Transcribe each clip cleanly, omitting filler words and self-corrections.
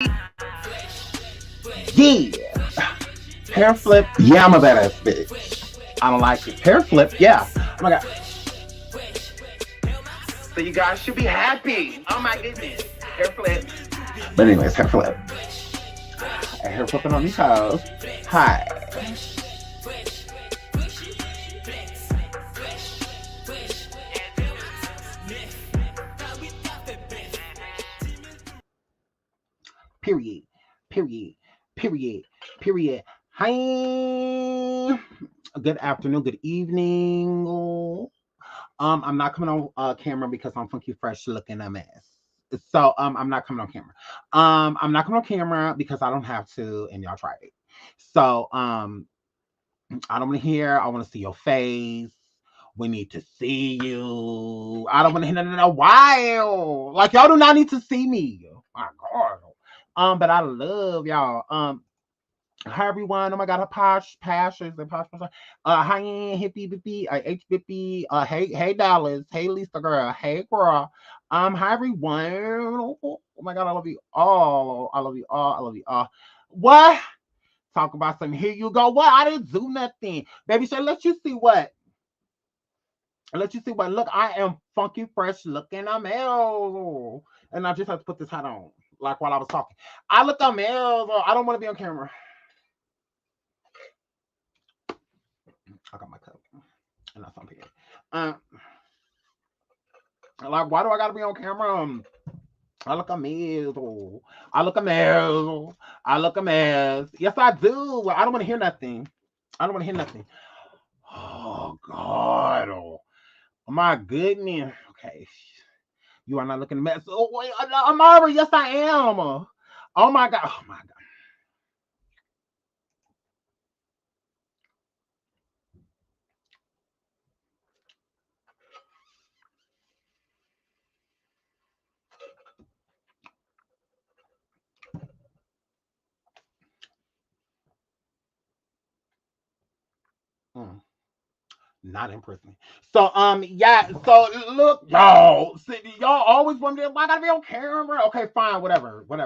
Yeah. Hair flip. Yeah, I'm a badass bitch. I don't like it. Hair flip. Yeah. Oh my god. So you guys should be happy. Oh my goodness. Hair flip. But anyways, hair flip. Hair flipping on these hoes. Hi. Period. Period. Period. Period. Hi. Good afternoon. Good evening. I'm not coming on camera because I'm funky fresh looking a mess. So I'm not coming on camera. I'm not coming on camera because I don't have to, and y'all tried it. So I don't want to hear. I want to see your face. We need to see you. I don't want to hear nothing in a while. Like y'all do not need to see me. My God. But I love y'all. Hi everyone. Oh my god, Posh is it Posh? Hi hippie bippy, H bippy, hey Dallas, hey Lisa girl, hey girl. Hi everyone. Oh my god, I love you all. I love you all. I love you all. What? Talk about some here you go. What? I didn't do nothing. Baby Shay, let you see what. Let you see what. Look, I am funky fresh looking. I'm ill. And I just have to put this hat on. Like while I was talking. I look ill. I don't want to be on camera. I got my cup. And that's on here. Like, why do I gotta be on camera? I look a mess. I look a mess. I look a mess. Yes, I do. I don't want to hear nothing. I don't want to hear nothing. Oh God. Oh my goodness. Okay. You are not looking a mess. Oh wait, Amara. Yes, I am. Oh my God. Oh my God. Not impressing. So yeah. So look, y'all. See, y'all always wonder why I gotta be on camera. Okay, fine, whatever. Okay,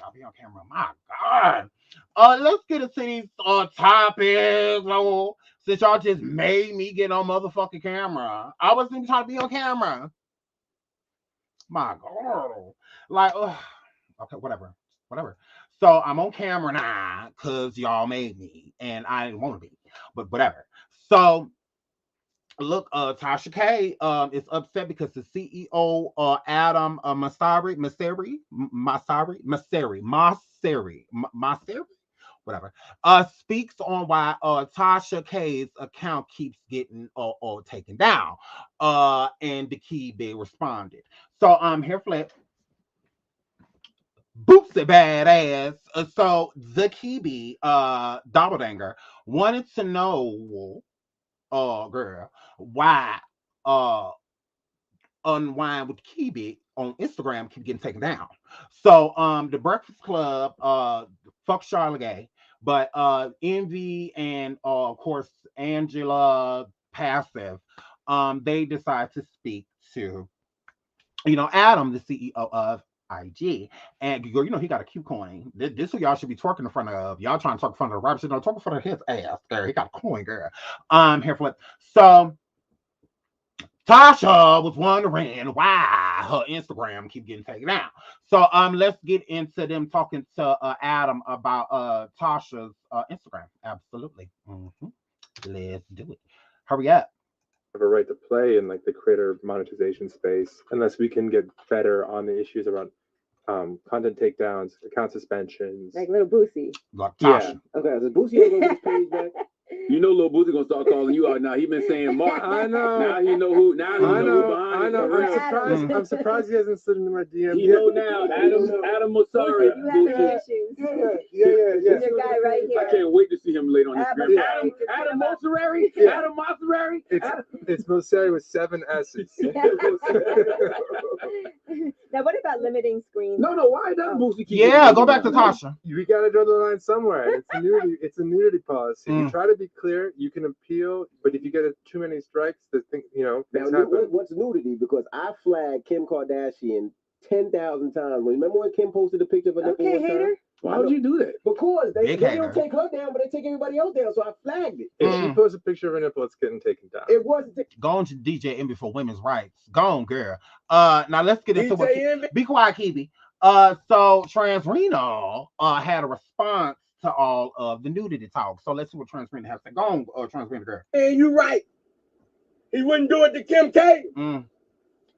I'll be on camera. My God. Let's get into these topics. Since y'all just made me get on motherfucking camera, I wasn't even trying to be on camera. My God. Like, okay, whatever. So I'm on camera now because y'all made me, and I didn't want to be, but whatever. So look, Tasha K is upset because the CEO Adam Masari, whatever, speaks on why Tasha K's account keeps getting taken down. And the key be responded. So here flip. Bootsy badass. So the Kibi Doppelganger wanted to know, girl, why Unwind with Kibi on Instagram keep getting taken down. So the Breakfast Club, fuck Charlotte Gay, but Envy and of course Angela Passive, they decide to speak to Adam, the CEO of IG, and he got a cute coin. This who y'all should be twerking in front of. Y'all trying to talk in front of the rapper, shit, don't talk in front of his ass. Girl, he got a coin, girl. Here flip. So Tasha was wondering why her Instagram keep getting taken down. So let's get into them talking to Adam about Tasha's Instagram. Absolutely. Let's do it. Hurry up. Have a right to play in like the creator monetization space unless we can get better on the issues around content takedowns, account suspensions. Like Little Boosie. Like Tasha. Yeah. Okay, so Boosie ain't gonna get his page back. You know, Lil Boosie gonna start calling you out now. He been saying Mark. I know. Now he know who. Now he know who behind I it. know. For real. I'm surprised he hasn't slid into my DM. He know now. Adam Mosseri. You have no issues. Yeah. He's your guy right here. I can't wait to see him later on Instagram. Adam Mosseri. Yeah. Adam Mosseri. It's Mosseri with 7 S's. Now, what about limiting screen. No, why doesn't Boosie keep Yeah, getting go back taken to down? Tasha. We gotta draw the line somewhere. It's a nudity. It's a nudity policy. Mm. You try to be clear. You can appeal, but if you get too many strikes, the thing, Now, things happen. what's nudity? Because I flagged Kim Kardashian 10,000 times. Remember when Kim posted a picture of a nipple Okay, one time? hater. Why would you do that? Because they Big don't hater. take her down, but they take everybody else down. So I flagged it. If she posts a picture of her nipple, it's getting taken down. It wasn't. Go on to DJ Envy for women's rights. Go on, girl. Now let's get into what. Be quiet, Kibi. So Trans Reno had a response to all of the nudity talk. So let's see what Trans Reno has to say. Go on, Trans Reno girl. And you right. He wouldn't do it to Kim K.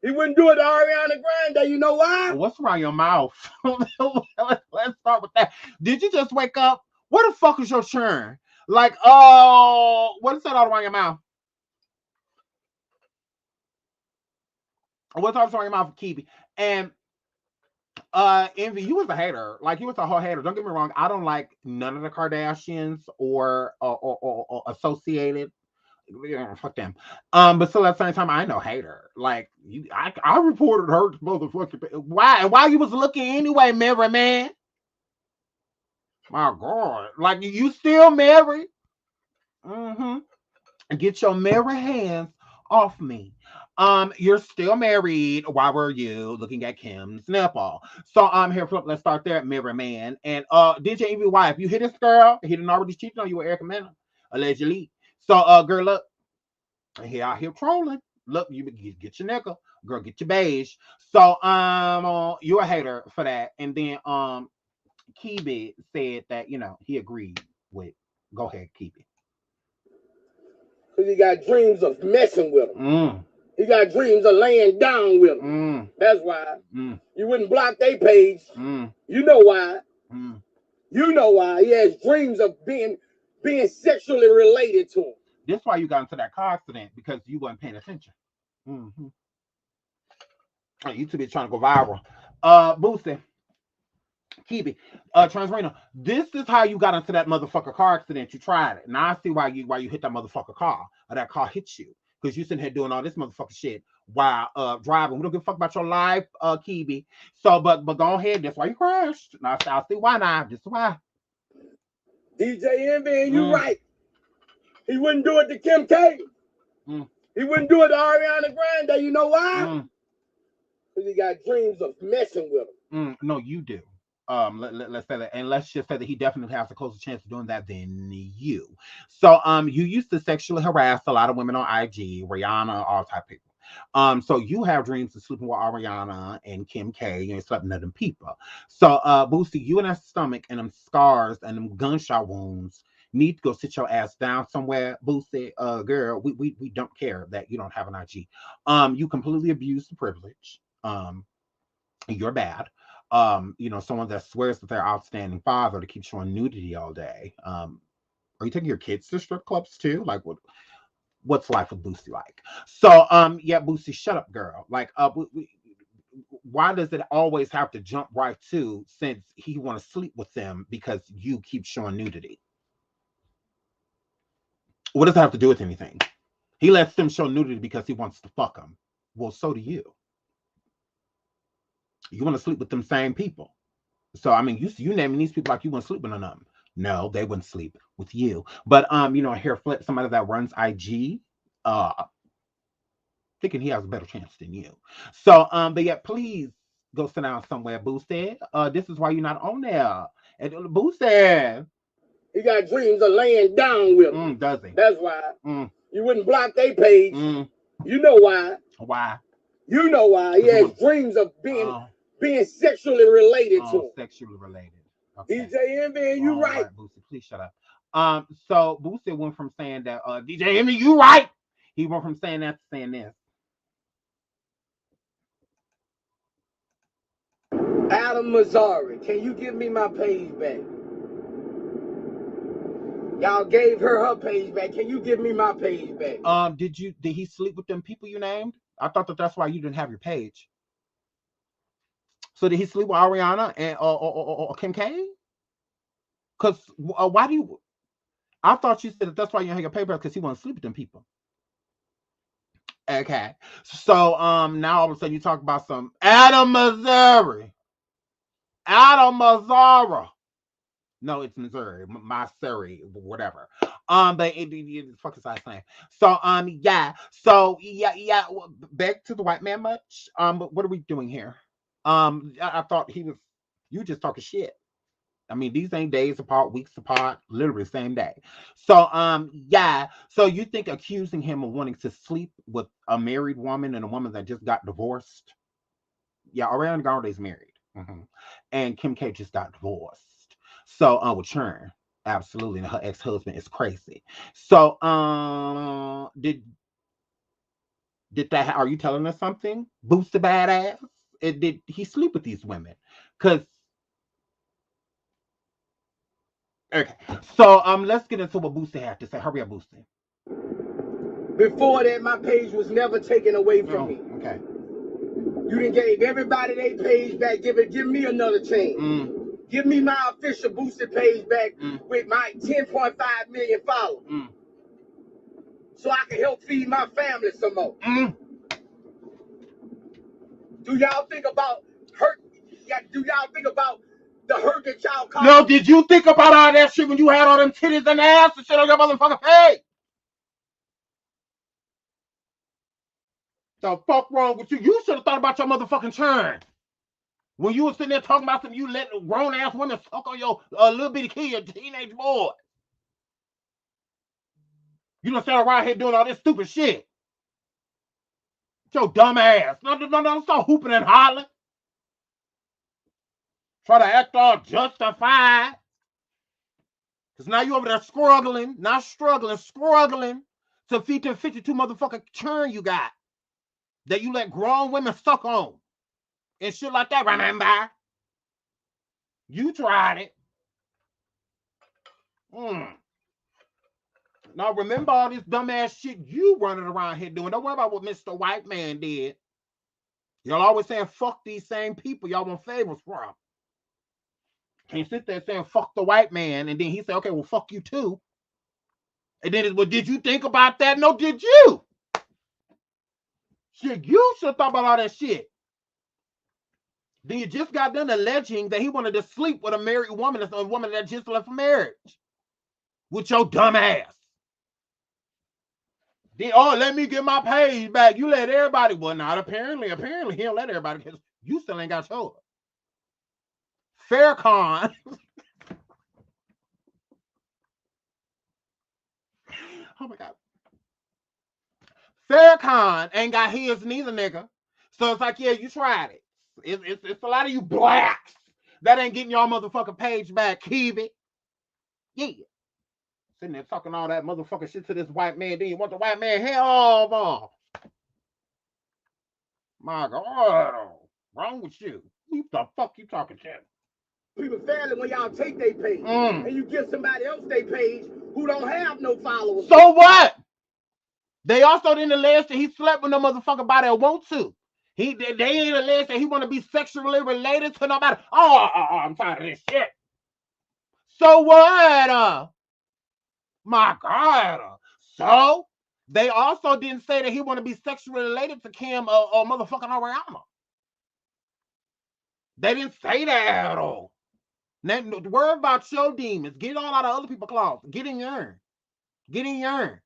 He wouldn't do it to Ariana Grande. You know why? What's around your mouth? Let's start with that. Did you just wake up? Where the fuck is your churn? Like, what is that all around your mouth? What's all around your mouth, Kibi? And Envy, you was a hater. Like, you was a whole hater. Don't get me wrong. I don't like none of the Kardashians or associated. Yeah, fuck them. But still at the same time, I know hater. Like, I reported her to motherfucking. Why you was looking anyway, Mary man? My God, like you still married? Get your married hands off me. You're still married. Why were you looking at Kim's nipple? So here, Flip. Let's start there, Mirror Man. And DJ Envy, why? If you hit this girl, he didn't already cheat on you with Erica Mena, allegedly. So girl, look, he out here trolling. Look, you get your nickel, girl, get your beige. So you're a hater for that. And then Kibi said that he agreed with. Go ahead, Kibi. Because he got dreams of messing with him. He got dreams of laying down with him. That's why. You wouldn't block their page. You know why. You know why. He has dreams of being sexually related to him. That's why you got into that car accident, because you wasn't paying attention. You two be trying to go viral. Boosie, Kibi, Trans Reno, this is how you got into that motherfucker car accident. You tried it. Now I see why you hit that motherfucker car, or that car hit you. Because you sitting here doing all this motherfucker shit while driving. We don't give a fuck about your life, Kibi. So, but go ahead. That's why you crashed. Now I'll see why now. This is why. DJ Envy, and you right. He wouldn't do it to Kim K. He wouldn't do it to Ariana Grande. You know why? Because he got dreams of messing with him. No, you do. Let's say that, and let's just say that he definitely has a closer chance of doing that than you. So you used to sexually harass a lot of women on IG, Rihanna, all type of people. So you have dreams of sleeping with Ariana and Kim K, and sleeping with them people. So Boosie, you and that stomach and them scars and them gunshot wounds need to go sit your ass down somewhere. Boosie, girl, we don't care that you don't have an IG. You completely abused the privilege. You're bad. Someone that swears that they're outstanding father to keep showing nudity all day. Are you taking your kids to strip clubs too? Like, what's life with Boosie like? So, yeah, Boosie, shut up, girl. Like, why does it always have to jump right to, since he want to sleep with them because you keep showing nudity? What does that have to do with anything? He lets them show nudity because he wants to fuck them. Well, so do you. You want to sleep with them same people. So I mean, you naming these people like you want to sleep with none of them. No, they wouldn't sleep with you. But here, Flip, somebody that runs IG, thinking he has a better chance than you. So but yeah, please go sit down somewhere, Boosie. This is why you're not on there. And Boosie, he got dreams of laying down with him. Does he? That's why. You wouldn't block their page. You know why. Why? You know why. He has dreams of being sexually related to him. Sexually related. Okay. DJ Envy, and you right. Boosie, please shut up. So Boosie went from saying that DJ Envy, you right. He went from saying that to saying this. Adam Mazzari, can you give me my page back? Y'all gave her page back. Can you give me my page back? Did he sleep with them people you named? I thought that's why you didn't have your page. So did he sleep with Ariana and or Kim K? Because why do you? I thought you said that's why you didn't have your page back, because he wanted to sleep with them people. Okay. So now all of a sudden you talk about some Adam Missouri. No, it's Missouri, Missouri, whatever. But it fuck is I saying? So yeah. So yeah. Back to the white man much. But what are we doing here? I thought he was. You just talking shit. I mean, these ain't days apart, weeks apart, literally same day. So, yeah. So you think accusing him of wanting to sleep with a married woman and a woman that just got divorced? Yeah, Ariana Grande's married, and Kim K just got divorced. So, with Churn, absolutely, and her ex-husband is crazy. So, did that? Are you telling us something? Boost the badass. Did he sleep with these women? Because okay. So let's get into what Boosie had to say. Hurry up, Boosie. Before that, my page was never taken away from me. Okay. You done gave everybody their page back. Give me another chance. Give me my official boosted page back with my 10.5 million followers. So I can help feed my family some more. Do y'all think about hurt? Do y'all think about the hurt that y'all caused? No, did you think about all that shit when you had all them titties and ass and shit on your motherfucking page? The fuck wrong with you? You should have thought about your motherfucking churn. When you was sitting there talking about some, you let grown ass women suck on your little bitty kid, your teenage boy. You don't stand around here doing all this stupid shit. Your dumb ass. No, start hooping and hollering. Try to act all justified. Because now you over there struggling to feed them 52 motherfucking churn you got. That you let grown women suck on. And shit like that, remember? You tried it. Now remember all this dumbass shit you running around here doing. Don't worry about what Mr. White Man did. Y'all always saying fuck these same people y'all want favors from. Can't sit there saying fuck the white man and then he said, okay, well fuck you too. And then well, did you think about that? No, did you? Shit, you should have thought about all that shit. Then you just got done alleging that he wanted to sleep with a married woman, a woman that just left marriage. With your dumb ass. Then, let me get my page back. You let everybody. Well, not apparently. Apparently, he don't let everybody because you still ain't got yours. Faircon. Oh my God. Faircon ain't got his neither, nigga. So it's like, yeah, you tried it. It's a lot of you blacks that ain't getting y'all motherfucking page back, keep it. Yeah. Sitting there talking all that motherfucking shit to this white man. Then you want the white man head off. My God. Wrong with you? Who the fuck you talking to? People family when y'all take their page and you give somebody else their page who don't have no followers. So what? They also didn't allege that he slept with no motherfucking body that want to. They ain't alleged that he want to be sexually related to nobody. I'm tired of this shit. So what? My God. So they also didn't say that he want to be sexually related to Kim or motherfucking Ariana. They didn't say that at all. Now, worry about your demons. Get all out of other people's clothes. Get in yours. Get in yours.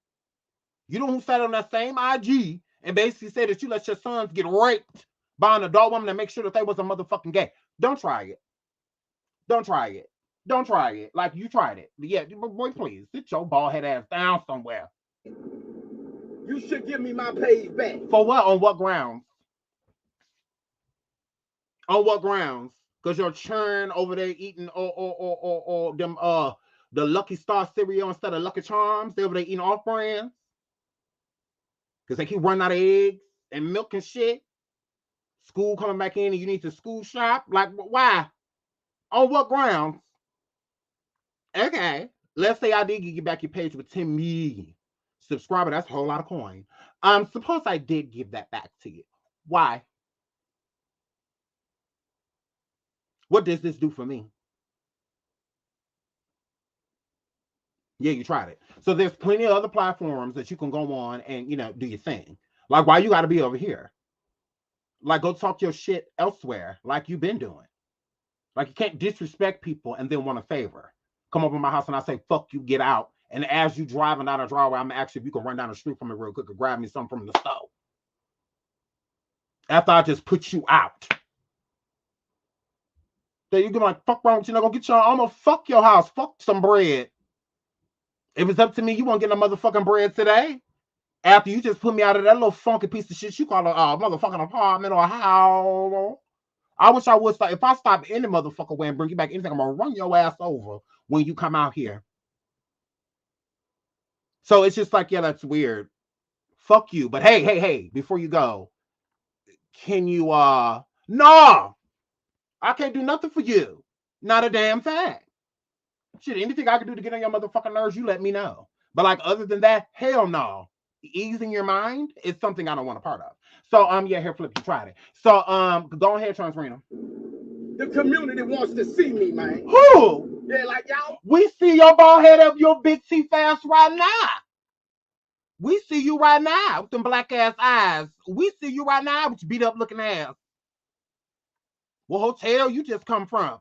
You know who sat on that same IG and basically said that you let your sons get raped by an adult woman to make sure that they was a motherfucking gay. Don't try it. Don't try it. Don't try it. Like you tried it. Yeah, boy, please sit your bald head ass down somewhere. You should give me my page back. For what? On what grounds? On what grounds? Because you're churn over there eating or them the Lucky Star cereal instead of Lucky Charms. They over there eating off brands. Because they keep running out of eggs and milk and shit. School coming back in and you need to school shop. Like, why? On what grounds? Okay. Let's say I did get you back your page with 10 million subscribers. That's a whole lot of coin. Suppose I did give that back to you. Why? What does this do for me? Yeah, you tried it. So there's plenty of other platforms that you can go on and, do your thing. Like, why you got to be over here? Like, go talk your shit elsewhere, like you've been doing. Like, you can't disrespect people and then want a favor. Come over to my house and I say, fuck you, get out. And as you driving down the driveway, I'm asking if you can run down the street from me real quick and grab me something from the stove. After I just put you out. Then you get like, fuck wrong with you, not gonna get your, I'm gonna fuck your house, fuck some bread. If it's up to me, you won't get no motherfucking bread today. After you just put me out of that little funky piece of shit you call a motherfucking apartment or a house. I wish I would stop. If I stop any motherfucker way and bring you back anything, I'm gonna run your ass over when you come out here. So it's just like, yeah, that's weird. Fuck you. But hey, before you go, can you no, I can't do nothing for you. Not a damn thing. Shit, anything I can do to get on your motherfucking nerves, you let me know. But like, other than that, hell no. Easing your mind is something I don't want a part of. So yeah, here, Flip, you tried it. So go ahead, Transrena. The community wants to see me, man. Who? Yeah, like y'all. We see your bald head of your big T fast right now. We see you right now with them black ass eyes. We see you right now with your beat up looking ass. What hotel you just come from?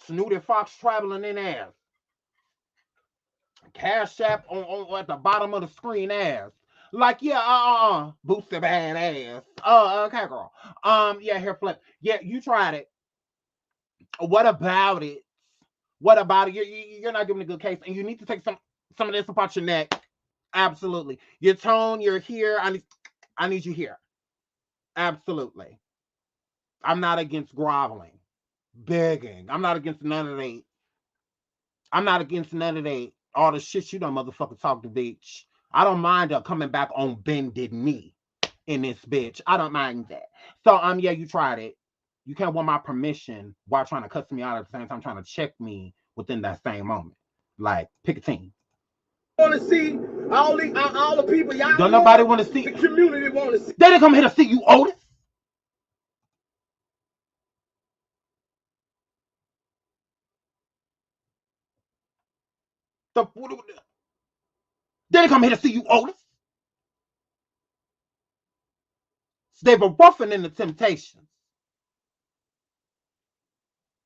Snooty Fox traveling in ass. Cash App on at the bottom of the screen ass. Like, yeah, boosted bad ass. Okay, girl. Yeah, here, Flip. Yeah, you tried it. What about it? What about it? You're not giving a good case, and you need to take some of this about your neck. Absolutely. Your tone, you're here. I need you here. Absolutely. I'm not against groveling, begging. I'm not against none of that. I'm not against none of that. All the shit you done motherfucker talk to, bitch. I don't mind coming back on bended knee in this bitch. I don't mind that. So yeah, you tried it. You can't want my permission while trying to cuss me out at the same time, trying to check me within that same moment. Like, pick a team. Want to see all the people y'all. Don't nobody want to see. The community want to see. They didn't come here to see you, Otis. They didn't come here to see you, Otis. They were roughing in the temptations.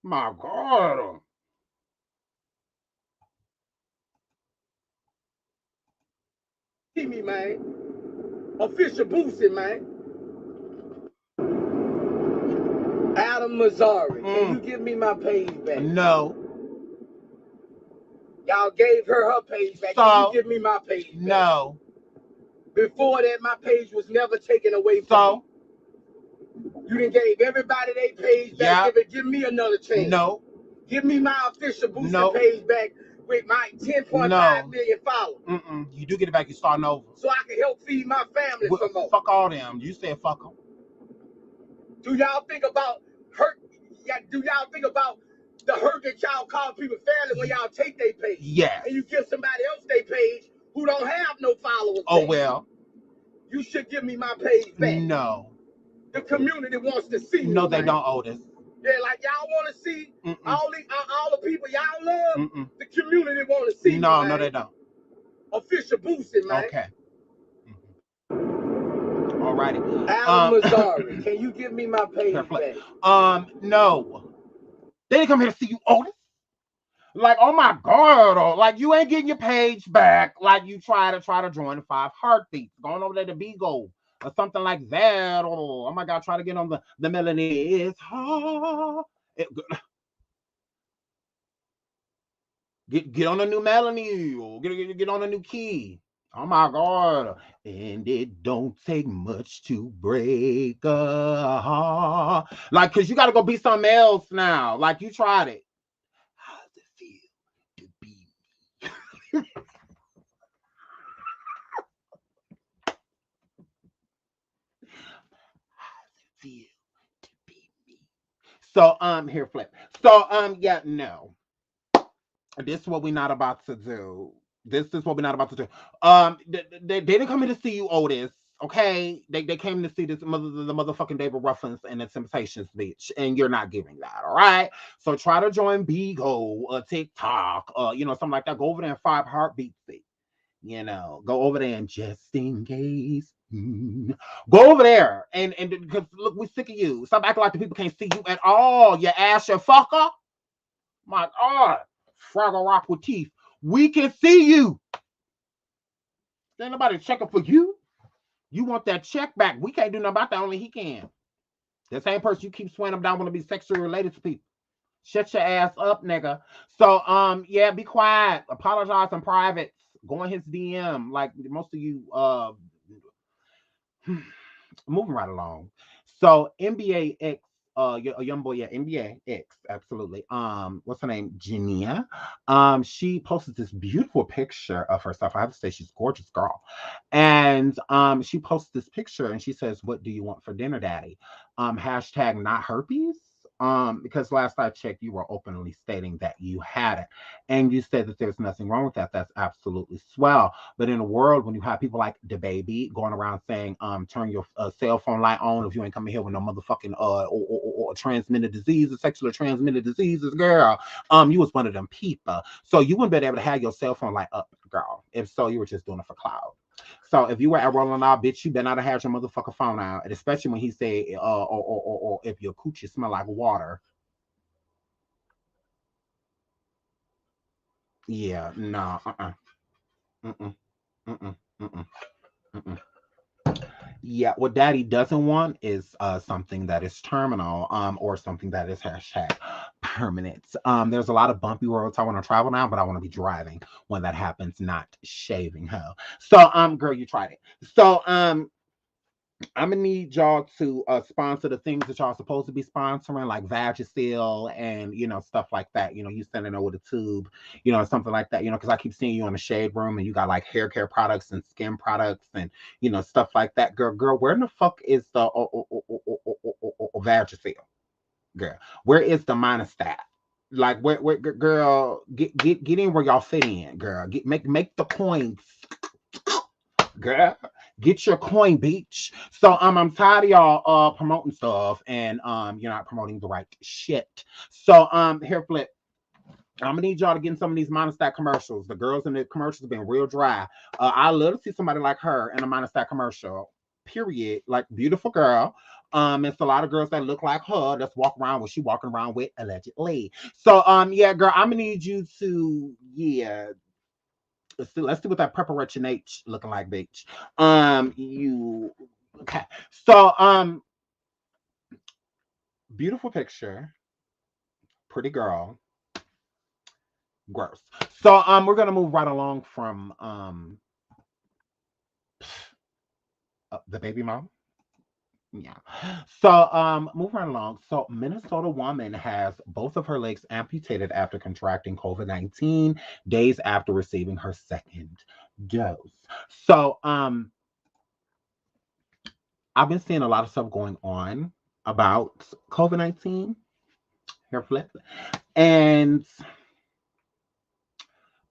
My God. See me, man. Official boosting, man. Adam Mazzari, can you give me my page back? No. Y'all gave her page back. So, can you give me my page back? No. Before that, my page was never taken away from me. You done gave everybody their page back. Yeah. Give me another chance. No. Give me my official boosting page back with my 10.5 million followers. You do get it back. You're starting over. So I can help feed my family some more. Fuck all them. You said fuck them. Do y'all think about hurt? Do y'all think about the hurt that y'all call people family when y'all take their page? Yeah. And you give somebody else their page who don't have no followers. Oh, well. You should give me my page back. No. The community wants to see me. No, they don't, Otis. Yeah, like y'all want to see all the people y'all love. The community want to see me. No, they don't. Official boosting, man. Okay. Alrighty. Adam Mazzari, can you give me my page back? No. They didn't come here to see you, Otis. Like, oh my God, like you ain't getting your page back. Like you try to join the 5 Heartbeats, going over there to Bigo or something like that. Oh my God, try to get on the melody is hard. Get on a new melody or get on a new key. Oh my God. And it don't take much to break a heart. Like, cause you gotta go be something else now. Like you tried it. How does it feel to be me? How does it feel to be me? So here, Flip. So yeah, no. This is what we're not about to do. This is what we're not about to do. They didn't come here to see you, Otis. Okay, they came to see the motherfucking David Ruffins and the Temptations, bitch, and you're not giving that. All right. So try to join Bigo, TikTok, something like that. Go over there and 5 Heartbeats. You know, go over there and just in case. Go over there and because look, we're sick of you. Stop acting like the people can't see you at all. You ass your fucker. My God, Fraggle Rock with teeth. We can see you. Ain't nobody checking for you. You want that check back. We can't do nothing about that. Only he can. The same person you keep swearing him down want to be sexually related to people. Shut your ass up, nigga. So, yeah, be quiet. Apologize in private. Go in his DM. Like most of you, moving right along. So NBA X, a young boy, yeah, NBA X, absolutely. What's her name? Jania. She posted this beautiful picture of herself. I have to say she's a gorgeous girl. And she posted this picture and she says, "What do you want for dinner, daddy?" Hashtag not herpes. Because last I checked, you were openly stating that you had it. And you said that there's nothing wrong with that. That's absolutely swell. But in a world when you have people like Dababy going around saying, turn your cell phone light on if you ain't coming here with no motherfucking or transmitted diseases, sexually transmitted diseases, girl. You was one of them people. So you wouldn't be able to have your cell phone light up, girl. If so, you were just doing it for cloud. So if you were at Rolling Out, bitch, you better not have had your motherfucking phone out. And especially when he said, or if your coochie smell like water. Yeah, no, mm-mm, mm-mm, mm-mm, mm-mm. Yeah, what daddy doesn't want is something that is terminal, or something that is hashtag permanent. There's a lot of bumpy roads I want to travel now, but I want to be driving when that happens, not shaving hell. So girl, you tried it. So I'm gonna need y'all to sponsor the things that y'all supposed to be sponsoring, like Vagisil and stuff like that. You sending over the tube, something like that. Because I keep seeing you in the shade room and you got like hair care products and skin products and stuff like that. Girl, where in the fuck is the Vagisil? Girl, where is the monostat? Like where girl, get in where y'all fit in, girl. Make the coins, girl. Get your coin, beach. So I'm tired of y'all promoting stuff and you're not promoting the right shit. So here, Flip. I'm gonna need y'all to get in some of these monostat commercials. The girls in the commercials have been real dry. I love to see somebody like her in a monostat commercial. Period. Like beautiful girl. It's a lot of girls that look like her that's walk around what she walking around with allegedly. So yeah, girl, I'm gonna need you to let's see what that preparation H looking like, bitch. You okay? So beautiful picture, pretty girl, gross. So we're gonna move right along from the baby mom. Yeah. So move right along. So Minnesota woman has both of her legs amputated after contracting COVID-19 days after receiving her second dose. So I've been seeing a lot of stuff going on about COVID-19. Here, Flip. And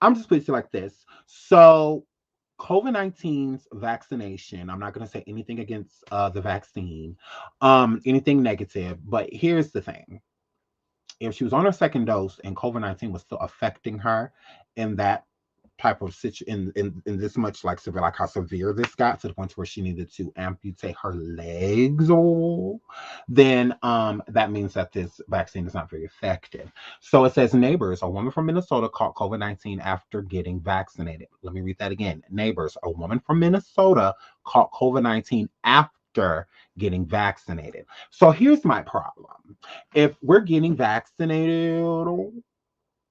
I'm just putting it like this. So COVID-19's vaccination, I'm not going to say anything against the vaccine, anything negative, but here's the thing. If she was on her second dose and COVID-19 was still affecting her in that type of situation, in this much like severe, like how severe this got to the point where she needed to amputate her legs, then that means that this vaccine is not very effective. So it says neighbors, a woman from Minnesota caught COVID-19 after getting vaccinated. Let me read that again. Neighbors, a woman from Minnesota caught COVID-19 after getting vaccinated. So here's my problem. If we're getting vaccinated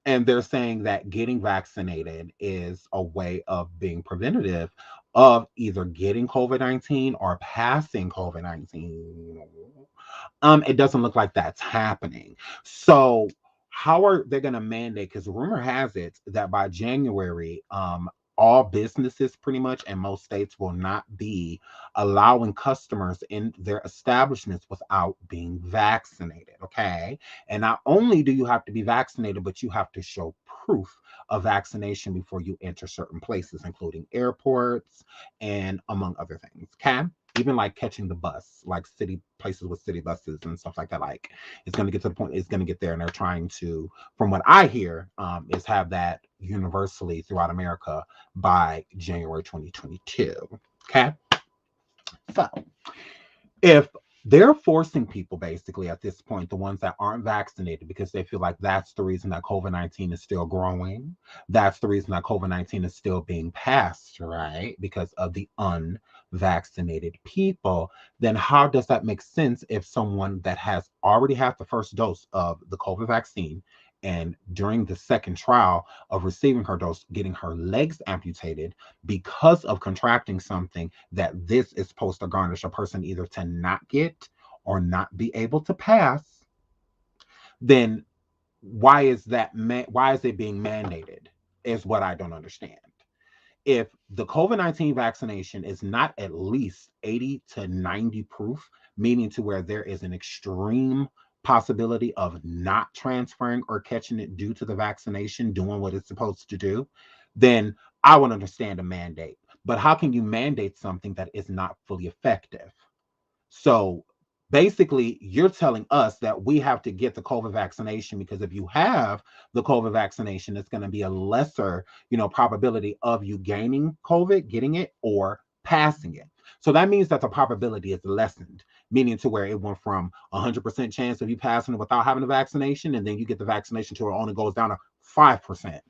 and they're saying that getting vaccinated is a way of being preventative of either getting COVID-19 or passing COVID-19. It doesn't look like that's happening. So how are they going to mandate? Because rumor has it that by January, all businesses pretty much and most states will not be allowing customers in their establishments without being vaccinated. Okay. And not only do you have to be vaccinated, but you have to show proof of vaccination before you enter certain places, including airports and among other things. Okay. even like catching the bus, like city places with city buses and stuff like that. Like it's going to get to the point, it's going to get there, and they're trying to, from what I hear, is have that universally throughout America by January 2022. Okay, so if they're forcing people basically at this point, the ones that aren't vaccinated, because they feel like that's the reason that COVID-19 is still growing. That's the reason that COVID-19 is still being passed, right? Because of the unvaccinated people. Then how does that make sense if someone that has already had the first dose of the COVID vaccine and during the second trial of receiving her dose, getting her legs amputated because of contracting something that this is supposed to garnish a person either to not get or not be able to pass, then why is that? Why is it being mandated? Is what I don't understand. If the COVID-19 vaccination is not at least 80 to 90 proof, meaning to where there is an extreme possibility of not transferring or catching it due to the vaccination doing what it's supposed to do, then I would understand a mandate. But how can you mandate something that is not fully effective? So basically, you're telling us that we have to get the COVID vaccination because if you have the COVID vaccination, it's going to be a lesser, probability of you gaining COVID, getting it, or passing it. So that means that the probability is lessened, meaning to where it went from 100% chance of you passing it without having the vaccination, and then you get the vaccination to it only goes down to 5%.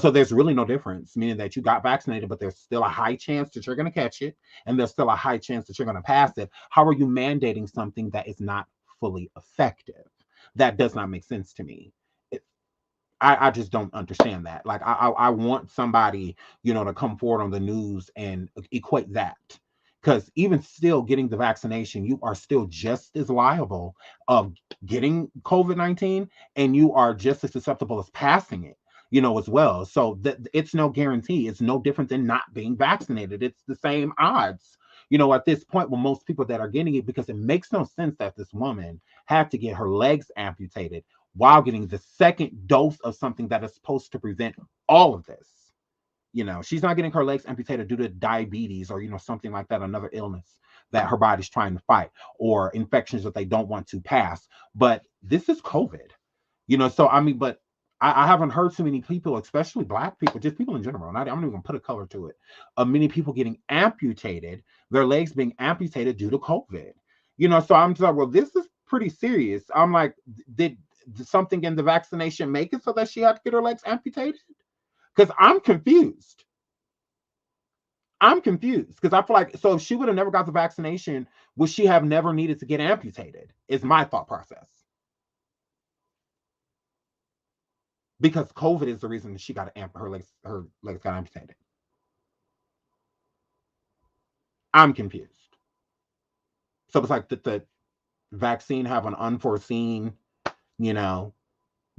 So there's really no difference, meaning that you got vaccinated, but there's still a high chance that you're going to catch it, and there's still a high chance that you're going to pass it. How are you mandating something that is not fully effective? That does not make sense to me. I just don't understand that. Like I want somebody, to come forward on the news and equate that. Because even still getting the vaccination, you are still just as liable of getting COVID-19, and you are just as susceptible as passing it, as well. So it's no guarantee. It's no different than not being vaccinated. It's the same odds, at this point with most people that are getting it, because it makes no sense that this woman had to get her legs amputated while getting the second dose of something that is supposed to prevent all of this. She's not getting her legs amputated due to diabetes or, something like that, another illness that her body's trying to fight, or infections that they don't want to pass. But this is COVID, so I mean, but I haven't heard too many people, especially Black people, just people in general, and I'm not even gonna put a color to it, of many people getting amputated, their legs being amputated due to COVID. So I'm just like, well, this is pretty serious. I'm like, did something in the vaccination make it so that she had to get her legs amputated? Because I'm confused. Because I feel like, so if she would have never got the vaccination, would she have never needed to get amputated? Is my thought process. Because COVID is the reason that she got her legs got amputated. I'm confused. So it's like the vaccine have an unforeseen,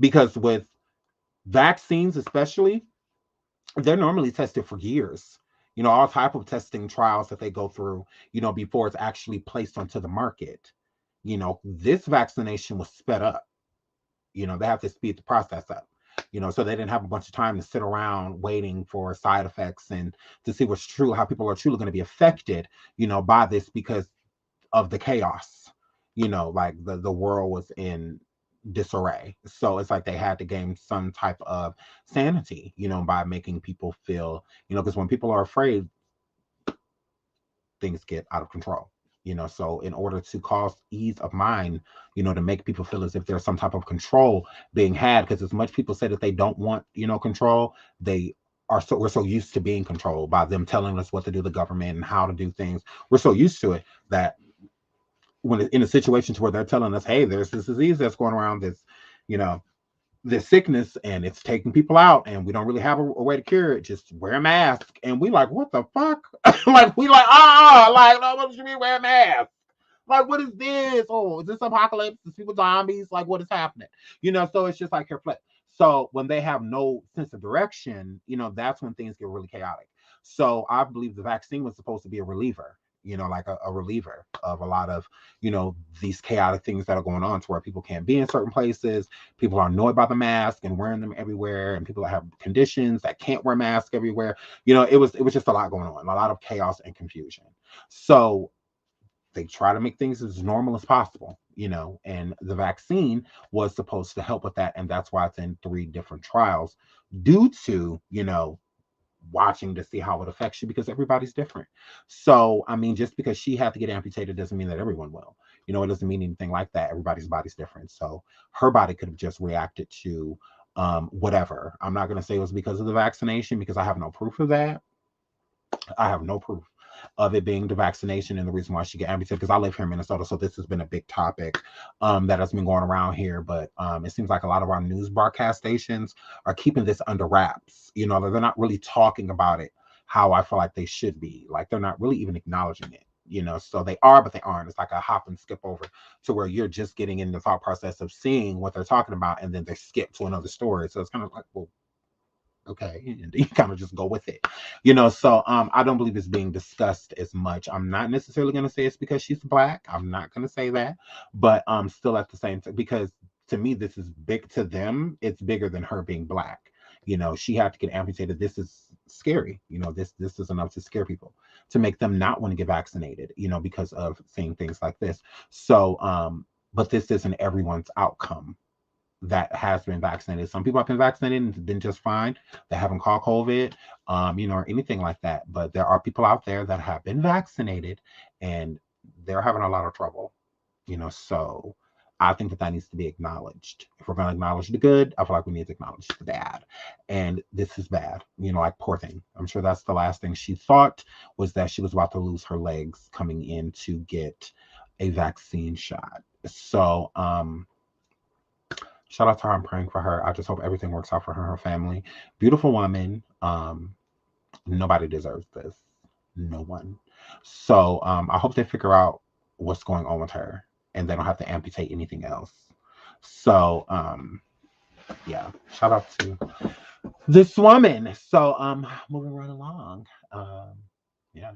because with vaccines especially, they're normally tested for years, all type of testing trials that they go through, before it's actually placed onto the market. This vaccination was sped up. They have to speed the process up, so they didn't have a bunch of time to sit around waiting for side effects and to see what's true, how people are truly going to be affected, by this, because of the chaos, like the world was in disarray. So it's like they had to gain some type of sanity, by making people feel, because when people are afraid, things get out of control. So in order to cause ease of mind, to make people feel as if there's some type of control being had, because as much people say that they don't want, control, we're so used to being controlled by them telling us what to do, the government, and how to do things. We're so used to it that when in a situation to where they're telling us, hey, there's this disease that's going around, this sickness, and it's taking people out, and we don't really have a way to cure it, just wear a mask. And we like, what the fuck? Like, we like, like, no, what should we wear a mask? Like, what is this? Oh, is this apocalypse? Is people zombies? Like, what is happening? So it's just like her flip. So when they have no sense of direction, that's when things get really chaotic. So I believe the vaccine was supposed to be a reliever, like a reliever of a lot of, these chaotic things that are going on, to where people can't be in certain places. People are annoyed by the mask and wearing them everywhere, and people that have conditions that can't wear masks everywhere. It was just a lot going on, a lot of chaos and confusion. So they try to make things as normal as possible, and the vaccine was supposed to help with that. And that's why it's in 3 different trials due to, watching to see how it affects you because everybody's different. So, I mean, just because she had to get amputated doesn't mean that everyone will. It doesn't mean anything like that. Everybody's body's different. So her body could have just reacted to whatever. I'm not going to say it was because of the vaccination because I have no proof of that. I have no proof of it being the vaccination and the reason why she got amputated because I live here in Minnesota, so this has been a big topic that has been going around here. But it seems like a lot of our news broadcast stations are keeping this under wraps. They're not really talking about it how I feel like they should be. Like they're not really even acknowledging it. So they are, but they aren't. It's like a hop and skip over to where you're just getting in the thought process of seeing what they're talking about, and then they skip to another story. So it's kind of like, well, okay, and you kind of just go with it, so I don't believe it's being discussed as much. I'm not necessarily going to say it's because she's Black. I'm not going to say that, but still at the same time, because to me this is big. To them it's bigger than her being Black. She had to get amputated. This is scary. This is enough to scare people, to make them not want to get vaccinated, because of seeing things like this. So but this isn't everyone's outcome that has been vaccinated. Some people have been vaccinated and been just fine. They haven't caught COVID, or anything like that. But there are people out there that have been vaccinated and they're having a lot of trouble, so I think that needs to be acknowledged. If we're going to acknowledge the good, I feel like we need to acknowledge the bad. And this is bad, like poor thing. I'm sure that's the last thing she thought was that she was about to lose her legs coming in to get a vaccine shot. So, shout out to her. I'm praying for her. I just hope everything works out for her and her family. Beautiful woman. Nobody deserves this. No one. So I hope they figure out what's going on with her and they don't have to amputate anything else. So yeah, shout out to this woman. So moving right along. Yeah.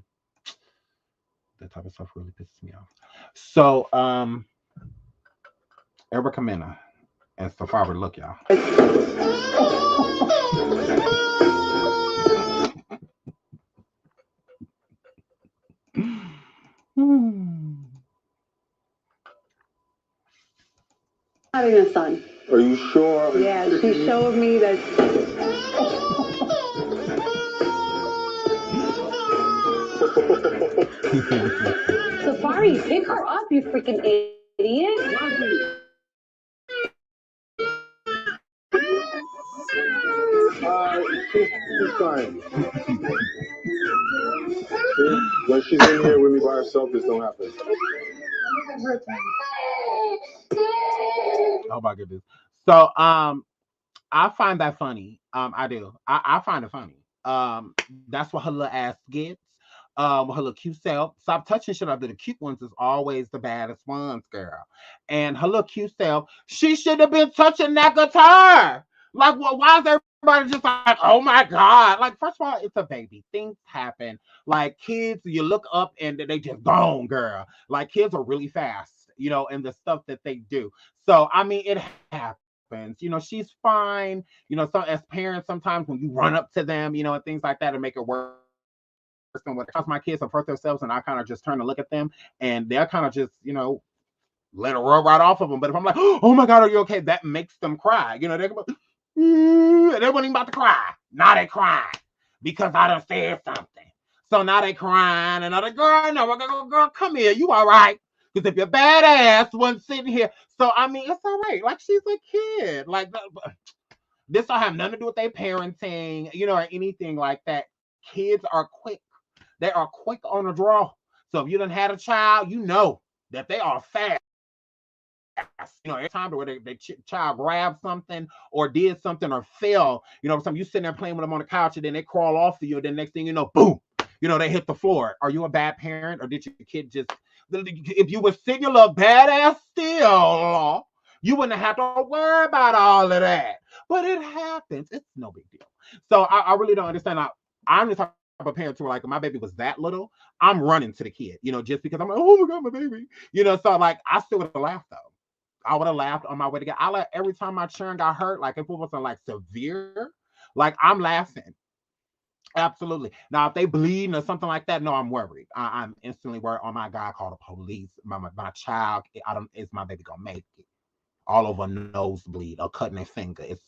That type of stuff really pisses me off. So Erica Mena and Safari, look, y'all. Having a son. Are you sure? Yeah, she showed me that. Safari, pick her up, you freaking idiot. She's fine. When she's in here with me by herself, this don't happen. Oh my goodness. So I find that funny. I do. I find it funny. That's what her little ass gets. Her little cute self. Stop touching shit up. The cute ones is always the baddest ones, girl. And her little cute self, she should have been touching that guitar. Like, well, why is everybody just like, oh my God? Like, first of all, it's a baby. Things happen. Like, kids, you look up and they just gone, girl. Like, kids are really fast, and the stuff that they do. So, I mean, it happens. She's fine. So as parents, sometimes when you run up to them, and things like that, and make it worse than what because my kids have hurt themselves, and I kind of just turn to look at them, and they're kind of just, let it roll right off of them. But if I'm like, oh my God, are you okay? That makes them cry. They're going, and they weren't even about to cry. Now they crying because I done said something. So now they crying, and I'm like, girl, come here. You all right? Because if your badass wasn't sitting here, so I mean, it's all right. Like she's a kid. Like this don't have nothing to do with their parenting, or anything like that. Kids are quick. They are quick on the draw. So if you done had a child, you know that they are fast. Every time where the child grabbed something or did something or fell, something you sitting there playing with them on the couch and then they crawl off of you, and then next thing you know, boom, they hit the floor. Are you a bad parent, or did your kid just? If you were sitting your little badass still, you wouldn't have to worry about all of that. But it happens. It's no big deal. So I really don't understand. I'm the type of parent who, like, my baby was that little, I'm running to the kid, just because I'm like, oh my God, my baby, so like I still would have laughed though. I would have laughed on my way to get. I like every time my children got hurt, like if it wasn't like severe, like I'm laughing. Absolutely. Now, if they bleeding or something like that, no, I'm worried. I'm instantly worried. Oh my God, call the police. My child, I don't. Is my baby gonna make it? All over a nosebleed or cutting their finger. It's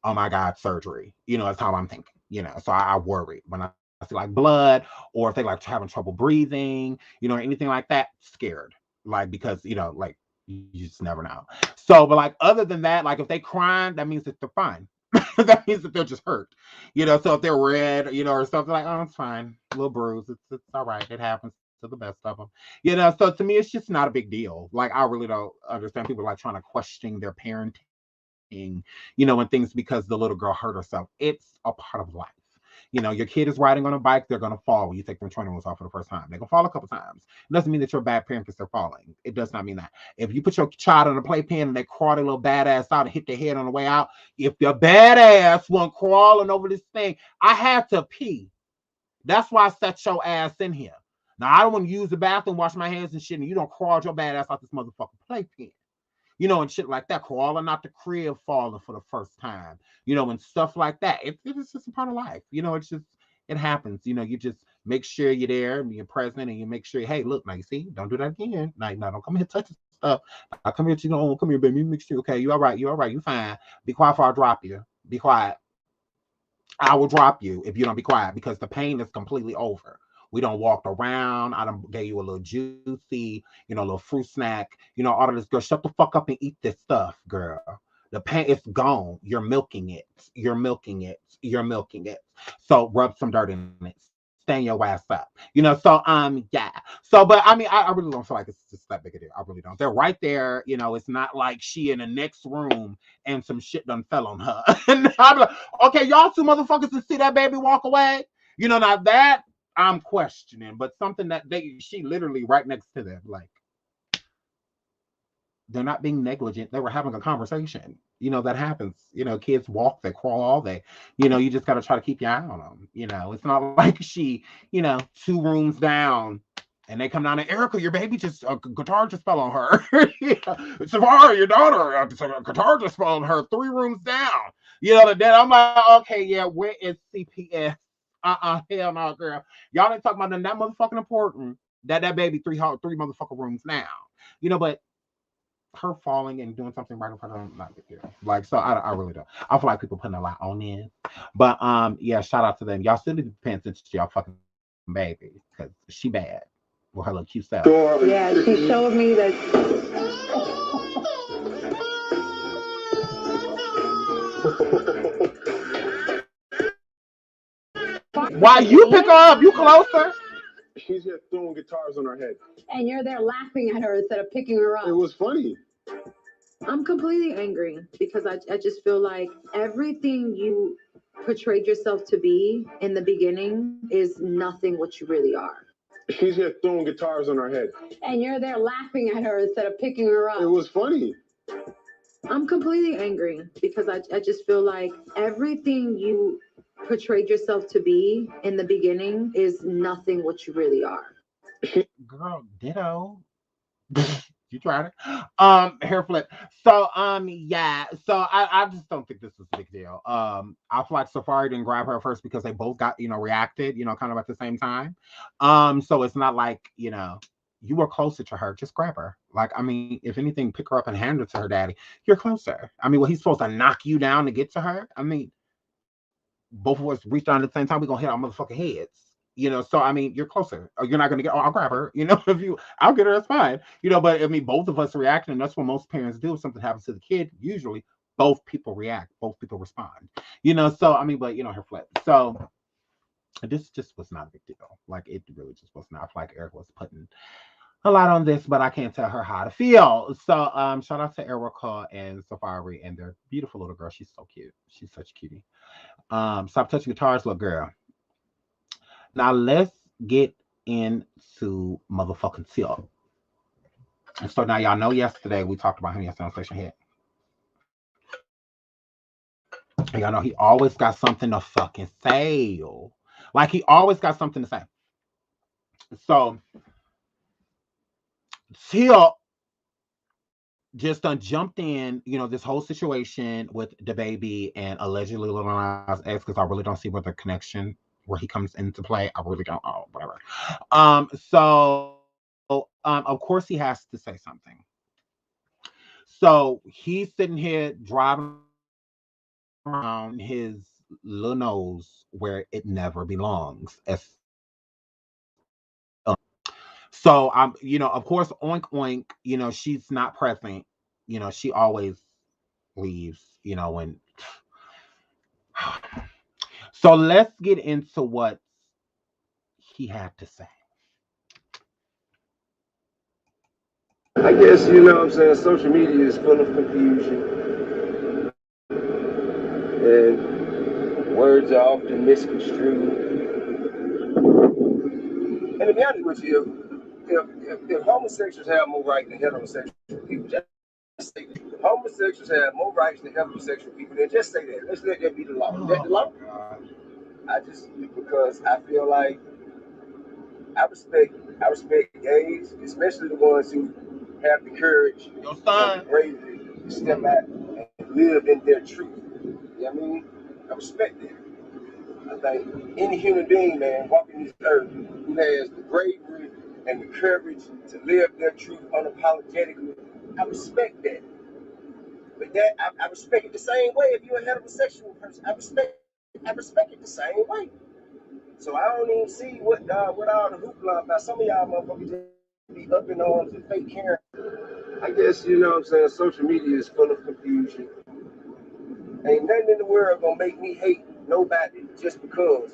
oh my God, surgery. That's how I'm thinking. So I worry when I see like blood or if they like having trouble breathing, anything like that. Scared, like because like you just never know. So, but like other than that, like if they crying, that means that they're fine. That means that they're just hurt. So if they're red, or something like, oh, it's fine, a little bruise, it's all right, it happens to the best of them. So to me, it's just not a big deal. Like I really don't understand people like trying to question their parenting, and things because the little girl hurt herself. It's a part of life. Your kid is riding on a bike, they're gonna fall when you take them training wheels off for the first time. They can fall a couple times. It doesn't mean that you're a bad parent because they're falling. It does not mean that. If you put your child on a playpen and they crawl their little badass out and hit their head on the way out, if your badass went crawling over this thing, I had to pee. That's why I set your ass in here. Now I don't want to use the bathroom, wash my hands and shit, and you don't crawl your badass out this motherfucking playpen. And shit like that, crawling out the crib, falling for the first time, and stuff like that. It's just a part of life. It's just, it happens. You just make sure you're there and you're present and you make sure, hey, look, now you see, don't do that again. Now don't come here touching stuff. I come here come here, baby, make sure, okay, you all right, you fine. Be quiet before I drop you. Be quiet. I will drop you if you don't be quiet because the pain is completely over. We don't walk around. I done gave you a little juicy, a little fruit snack, all of this. Girl, shut the fuck up and eat this stuff, girl. The pain is gone. You're milking it. You're milking it. You're milking it. So rub some dirt in it. Stand your ass up. Yeah. So, but I mean, I really don't feel like it's just that big a deal. I really don't. They're right there. It's not like she in the next room and some shit done fell on her. And I'm like, okay, y'all two motherfuckers to see that baby walk away. Now that I'm questioning, but something that she literally right next to them, like they're not being negligent. They were having a conversation. That happens. Kids walk, they crawl, you just got to try to keep your eye on them. It's not like she, 2 rooms down and they come down and Erica, your baby just, a guitar just fell on her. Savara, your daughter, a guitar just fell on her 3 rooms down. Then I'm like, okay, yeah, where is CPS? Hell no, girl. Y'all ain't talking about nothing that motherfucking important. That baby three motherfucking rooms now. But her falling and doing something right in front of them, not a big deal. Like, so I really don't. I feel like people putting a lot on this. But yeah, shout out to them. Y'all still need to be paying attention to y'all fucking baby because she bad with her little cute self. Yeah, she showed me that. Why you pick her up? You closer. She's just throwing guitars on her head. And you're there laughing at her instead of picking her up. It was funny. I'm completely angry because I just feel like everything you portrayed yourself to be in the beginning is nothing what you really are. She's just throwing guitars on her head. And you're there laughing at her instead of picking her up. It was funny. I'm completely angry because I just feel like everything you portrayed yourself to be in the beginning is nothing what you really are. Girl, ditto. You tried it. Hair flip. So yeah. So I just don't think this is a big deal. I feel like Safari didn't grab her first because they both got, reacted, kind of at the same time. So it's not like, you were closer to her, just grab her. Like, I mean, if anything, pick her up and hand her to her daddy. You're closer. I mean, he's supposed to knock you down to get to her? I mean, both of us reach down at the same time, we're gonna hit our motherfucking heads. So I mean, you're closer. Or you're not gonna get, I'll grab her. I'll get her, that's fine. But I mean, both of us react, and that's what most parents do. If something happens to the kid, usually both people react, both people respond. So I mean, but her flip. So this just was not a big deal. Like, it really just was not. I feel like Erica was putting a lot on this, but I can't tell her how to feel. So shout out to Erica and Safari and their beautiful little girl. She's so cute. She's such a cutie. Stop touching guitars, little girl. Now let's get into motherfucking Till. And so now y'all know yesterday we talked about him yesterday on Station Hit. And y'all know he always got something to fucking say. Like, he always got something to say. So Till just jumped in, this whole situation with Dababy and allegedly Lil Nas X, because I really don't see what the connection where he comes into play. I really don't know, whatever. So of course he has to say something. So he's sitting here driving around his little nose where it never belongs. So of course, oink oink, she's not present. She always leaves, when so let's get into what he had to say. I guess, you know what I'm saying, social media is full of confusion and words are often misconstrued. And to be honest with you, if homosexuals have more rights than heterosexual people, just say that. If homosexuals have more rights than heterosexual people, then just say that. Let's let that be the law. Is that the law? Because I feel like I respect gays, especially the ones who have the courage and the bravery to step out and live in their truth. You know what I mean? I respect that. I think any human being, man, walking this earth who has the bravery and the courage to live their truth unapologetically, I respect that. But that I respect it the same way if you're a heterosexual person. I respect it the same way. So I don't even see what all the hoopla about. Some of y'all motherfuckers just be up in arms and fake caring. I guess, you know what I'm saying, social media is full of confusion. Ain't nothing in the world gonna make me hate nobody just because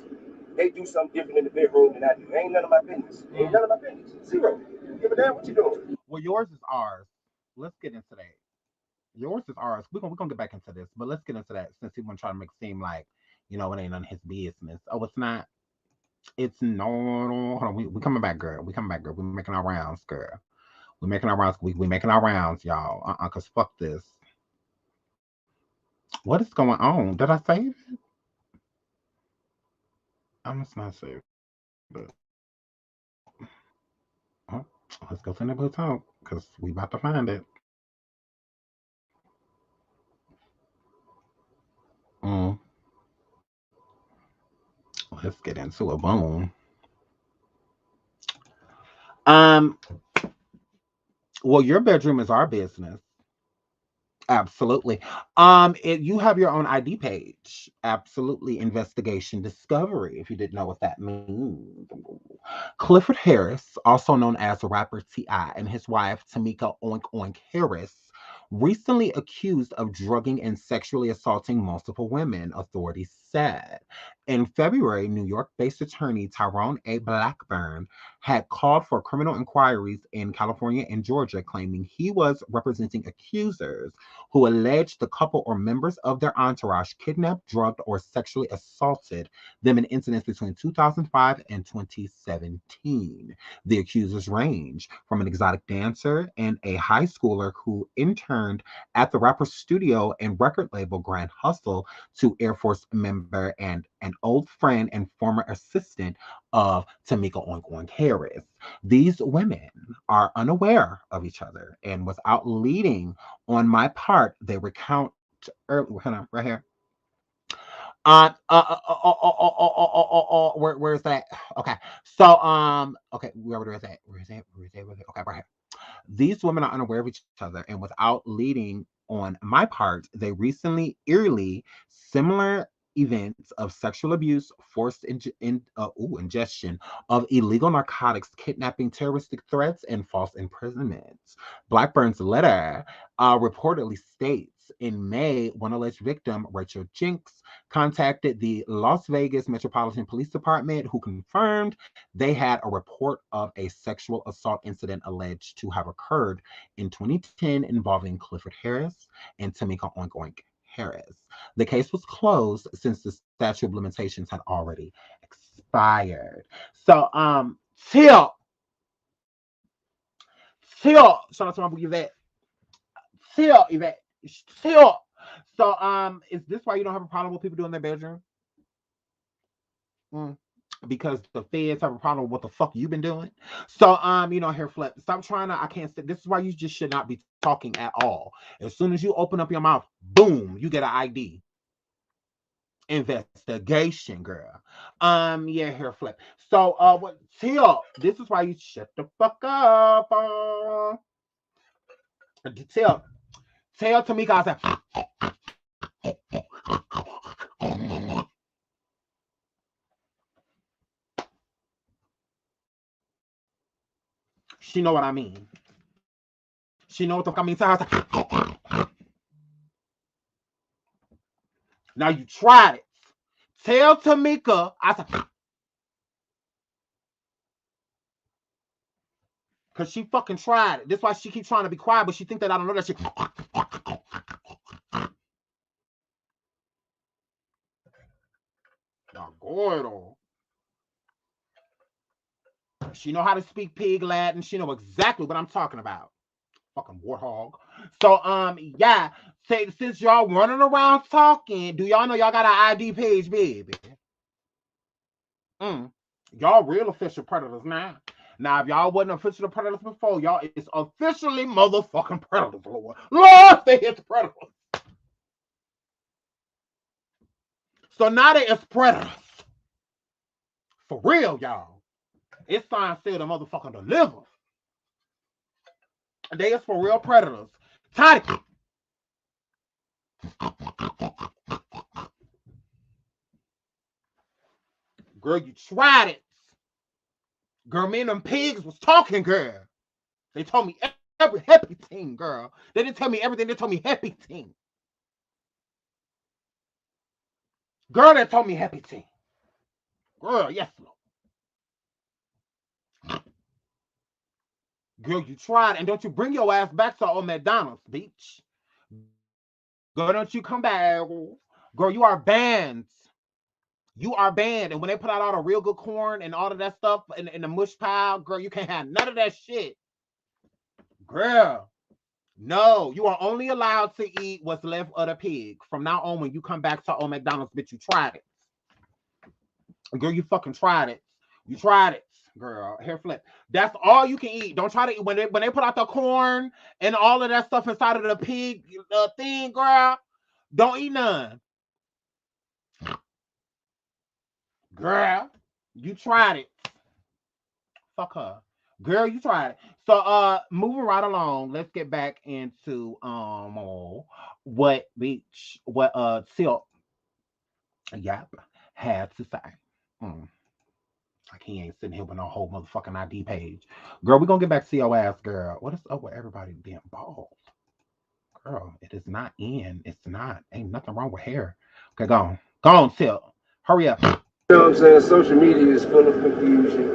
they do something different in the bedroom than I do. Ain't none of my business. Ain't none of my business. Zero. Give a damn what you doing. Well, yours is ours. Let's get into that. Yours is ours. We're gonna get back into this, but let's get into that since he want to try to make it seem like, it ain't none of his business. Oh, it's not. It's no. Hold on. We coming back, girl. We coming back, girl. We making our rounds, girl. We making our rounds. We making our rounds, y'all. Cause fuck this. What is going on? Did I save it? I must not save it. Oh, let's go send it to talk, cause we about to find it. Mm. Let's get into a boom. Um. Well, your bedroom is our business. Absolutely. You have your own ID page. Absolutely. Investigation discovery, if you didn't know what that means. Clifford Harris, also known as rapper T.I., and his wife Tamika Oink Oink Harris, recently accused of drugging and sexually assaulting multiple women, authorities said. In February, New York-based attorney Tyrone A. Blackburn had called for criminal inquiries in California and Georgia, claiming he was representing accusers who alleged the couple or members of their entourage kidnapped, drugged, or sexually assaulted them in incidents between 2005 and 2017. The accusers range from an exotic dancer and a high schooler who interned at the rapper's studio and record label Grand Hustle to Air Force member and an old friend and former assistant of Tamika Oink Oink Harris. These women are unaware of each other, and without leading on my part, they recount early, right here. Where's that? Okay. So, okay, where is that? Where is that? Where is that? Where is that? Okay, right here. These women are unaware of each other, and without leading on my part, they recently eerily similar events of sexual abuse, forced ingestion of illegal narcotics, kidnapping, terroristic threats, and false imprisonments. Blackburn's letter reportedly states in May, one alleged victim, Rachel Jinks, contacted the Las Vegas Metropolitan Police Department, who confirmed they had a report of a sexual assault incident alleged to have occurred in 2010 involving Clifford Harris and Tamika Oink Oink Harris. The case was closed since the statute of limitations had already expired. So, Till, shout out to my boo Yvette. Yvette. Till. So, is this why you don't have a problem with people doing their bedroom? Because the feds have a problem with what the fuck you've been doing. So, hair flip. Stop trying to. I can't say. This is why you just should not be talking at all. As soon as you open up your mouth, boom, you get an ID. investigation, girl. Yeah, hair flip. So, what? Till this is why you shut the fuck up. Tell Tamika I said. She know what I mean. She know what the fuck I mean. Tell her. Now you tried it. Tell Tamika I said. Because she fucking tried it. That's why she keeps trying to be quiet, but she think that I don't know that shit. Now go ahead on. She know how to speak pig Latin. She know exactly what I'm talking about. Fucking warthog. So, yeah. Since y'all running around talking, do y'all know y'all got an ID page, baby? Y'all real official predators now. Now, if y'all wasn't official predators before, y'all is officially motherfucking predators, Lord. Lord, they is predators. So now they is predators. For real, y'all. It's time still the motherfucking deliver. They is for real predators. Toddy. Girl, you tried it. Girl, me and them pigs was talking, girl. They told me every happy thing, girl. They didn't tell me everything. They told me happy thing. Girl, they told me happy thing. Girl, yes, Lord. Girl, you tried, and don't you bring your ass back to old McDonald's, bitch. Girl, don't you come back. Girl, you are banned. You are banned. And when they put out all the real good corn and all of that stuff in the mush pile, girl, you can't have none of that shit. Girl, no, you are only allowed to eat what's left of the pig. From now on, when you come back to old McDonald's, bitch, you tried it. Girl, you fucking tried it. You tried it, girl. Hair flip. That's all you can eat. Don't try to eat when they put out the corn and all of that stuff inside of the pig thing, girl. Don't eat none. Girl, you tried it. Fuck her. Girl, you tried it. So moving right along, let's get back into what Silk had to say. Like he ain't sitting here with no whole motherfucking ID page. Girl, we're gonna get back to your ass, girl. What is up with everybody being bald? Girl, it is not in. It's not. Ain't nothing wrong with hair. Okay, go on. Go on, Silk. Hurry up. You know what I'm saying? Social media is full of confusion.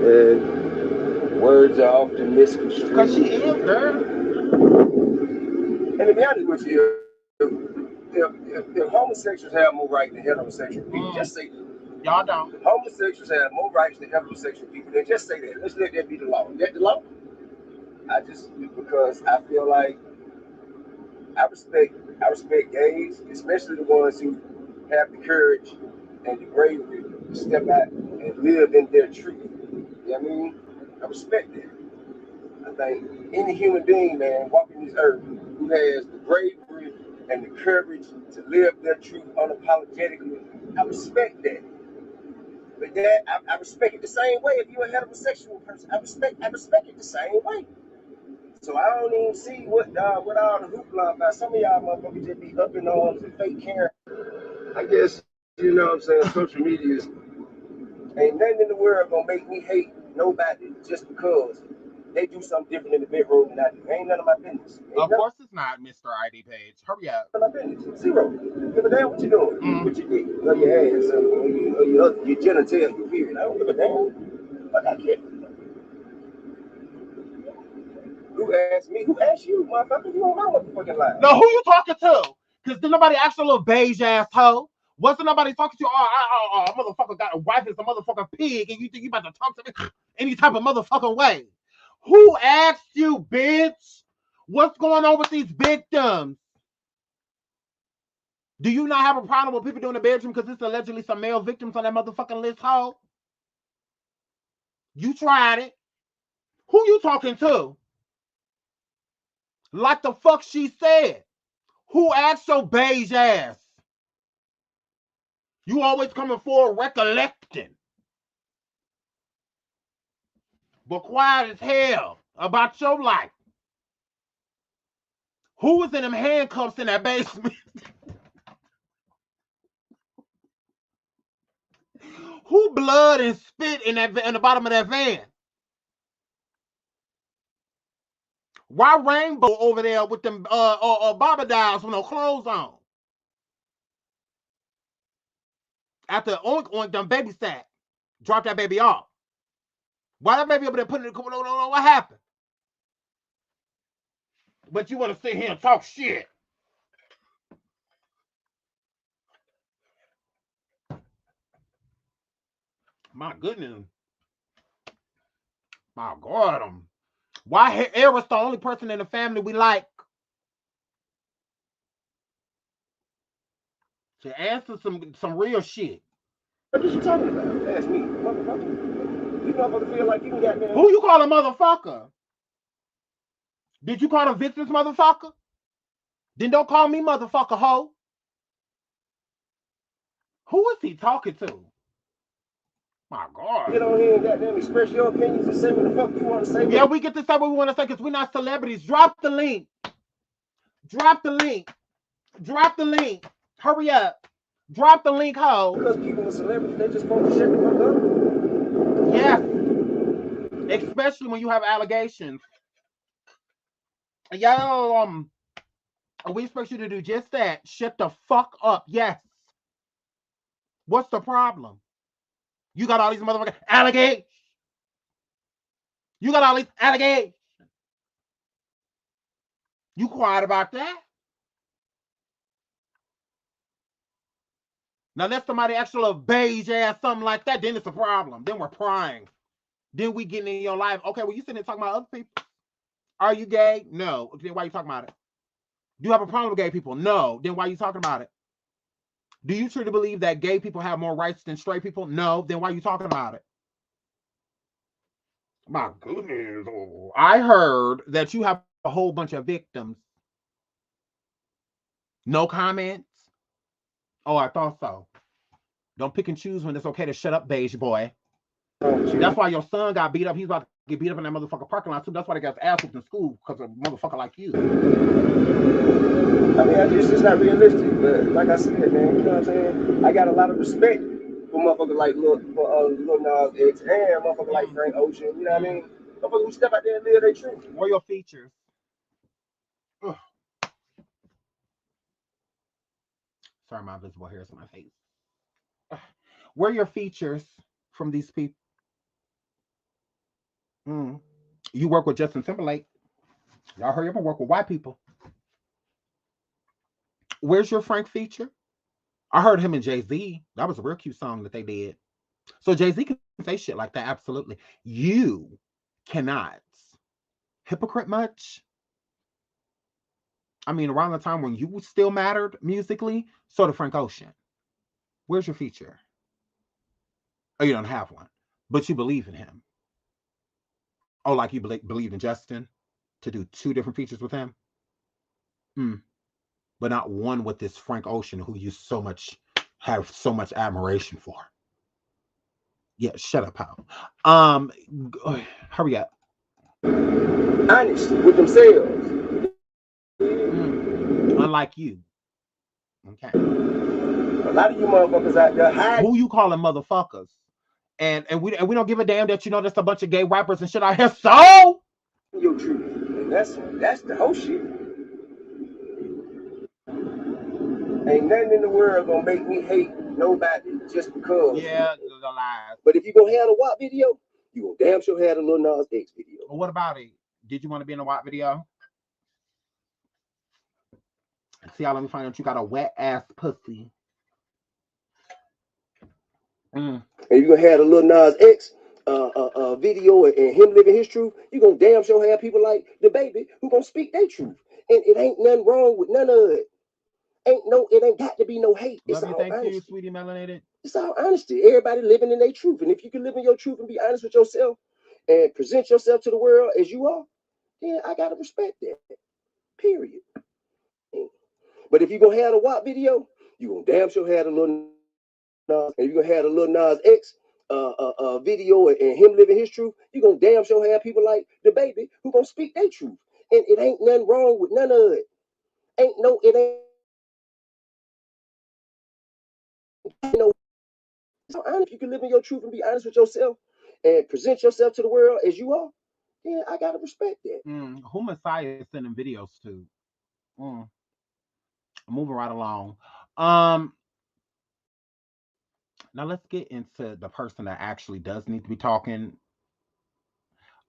And words are often misconstrued. Because she is, girl. And to be honest with you, if homosexuals have more rights than heterosexual people, just say that. Y'all don't. If homosexuals have more rights than heterosexual people, then just say that. Let's let that be the law. Is that the law? Because I feel like I respect gays, especially the ones who have the courage and the bravery to step out and live in their truth. You know what I mean? I respect that. I think any human being, man, walking this earth who has the bravery and the courage to live their truth unapologetically, I respect that. But that I respect it the same way if you're a heterosexual person. I respect it the same way. So I don't even see what all the hoopla about. Some of y'all motherfuckers just be up in arms and fake caring. I guess, you know what I'm saying, social media is ain't nothing in the world gonna make me hate nobody just because they do something different in the bedroom than I do. Ain't none of my business. Of course it's not, Mr. ID Page. Hurry up. None of my business. Zero. Give a damn what you doing. What you did. Or your hands, or your genitalia, your period. I don't give a damn. But I can't. Who asked me? Who asked you, motherfucker? You on my motherfucking line. No, who you talking to? Because did nobody ask a little beige ass hoe? Wasn't nobody talking to you? Oh, motherfucker got a wife is a motherfucking pig, and you think you about to talk to me any type of motherfucking way? Who asked you, bitch? What's going on with these victims? Do you not have a problem with people doing the bedroom because there's allegedly some male victims on that motherfucking list, hoe? You tried it. Who you talking to? Like the fuck she said. Who asked your beige ass? You always coming forward recollecting. But quiet as hell about your life. Who was in them handcuffs in that basement? Who blood and spit in the bottom of that van? Why Rainbow over there with them Barbie dolls with no clothes on? After oink oink them baby sack, drop that baby off. Why that baby over there putting it? What happened? But you want to sit here and talk shit. My goodness. My God. Why Era's the only person in the family we like? To answer some real shit. What are you talking about? Ask me, motherfucker. You motherfucker feel like you can get me. Who you call a motherfucker? Did you call him Victor's motherfucker? Then don't call me motherfucker, hoe. Who is he talking to? My God. Get on here and goddamn express your opinions and say what the fuck you want to say. Yeah, we get to say what we want to say because we're not celebrities. Drop the link. Drop the link. Drop the link. Hurry up. Drop the link, hoe. Because people are celebrities, they just want to shit the fuck up. Yes. Especially when you have allegations. Yo, we expect you to do just that. Shut the fuck up. Yes. What's the problem? You got all these motherfucking allegations. You got all these allegations. You quiet about that? Now let somebody actually beige ass something like that, then it's a problem. Then we're prying. Then we getting in your life. Okay, well, you sitting there talking about other people. Are you gay? No. Then why are you talking about it? Do you have a problem with gay people? No. Then why are you talking about it? Do you truly believe that gay people have more rights than straight people? No. Then why are you talking about it? My goodness. I heard that you have a whole bunch of victims. No comments? Oh, I thought so. Don't pick and choose when it's okay to shut up, beige boy. That's why your son got beat up. He's about to get beat up in that motherfucking parking lot too. That's why they got his ass whooped in school, because of a motherfucker like you. I mean, it's just not realistic. But like I said, man, you know what I'm saying? I got a lot of respect for motherfuckers like Lil Nas X and motherfuckers like Frank Ocean. You know what I mean? Motherfuckers who step out there and live their truth. What are your features? Ugh. Sorry, my visible hairs on my face. Ugh. Where are your features from these people? You work with Justin Timberlake. Y'all hurry up and work with white people. Where's your Frank feature? I heard him and Jay-Z. That was a real cute song that they did. So Jay-Z can say shit like that, absolutely. You cannot. Hypocrite much? I mean, around the time when you still mattered musically, so did Frank Ocean. Where's your feature? Oh, you don't have one, but you believe in him. Oh, like you believe in Justin to do 2 different features with him? But not one with this Frank Ocean who you have so much admiration for. Yeah, shut up, pal. Hurry up. Honest with themselves. Unlike you. Okay. A lot of you motherfuckers out there hide. Who you calling motherfuckers? And we don't give a damn that you know there's a bunch of gay rappers and shit out here. So your truth. And that's the whole shit. Ain't nothing in the world gonna make me hate nobody just because. Yeah, the lies. But if you gonna have a WAP video, you gonna damn sure have a Lil Nas X video. Well, what about it? Did you want to be in a WAP video? See how let me find out you got a wet ass pussy. And you gonna have a Lil Nas X video and him living his truth, you gonna damn sure have people like Dababy who gonna speak their truth. And it ain't nothing wrong with none of it. It ain't got to be no hate. It's all thank honesty. You, sweetie melanated. It's all honesty. Everybody living in their truth. And if you can live in your truth and be honest with yourself and present yourself to the world as you are, then I gotta respect that. Period. But if you gonna have a WAP video, you gonna damn sure have a Lil if you're gonna have a little Nas X video and him living his truth, you're gonna damn sure have people like Dababy who gonna speak their truth. And it ain't nothing wrong with none of it. It ain't no. So honest, if you can live in your truth and be honest with yourself and present yourself to the world as you are, then I gotta respect that. Who Messiah is sending videos to? Moving right along. Now let's get into the person that actually does need to be talking,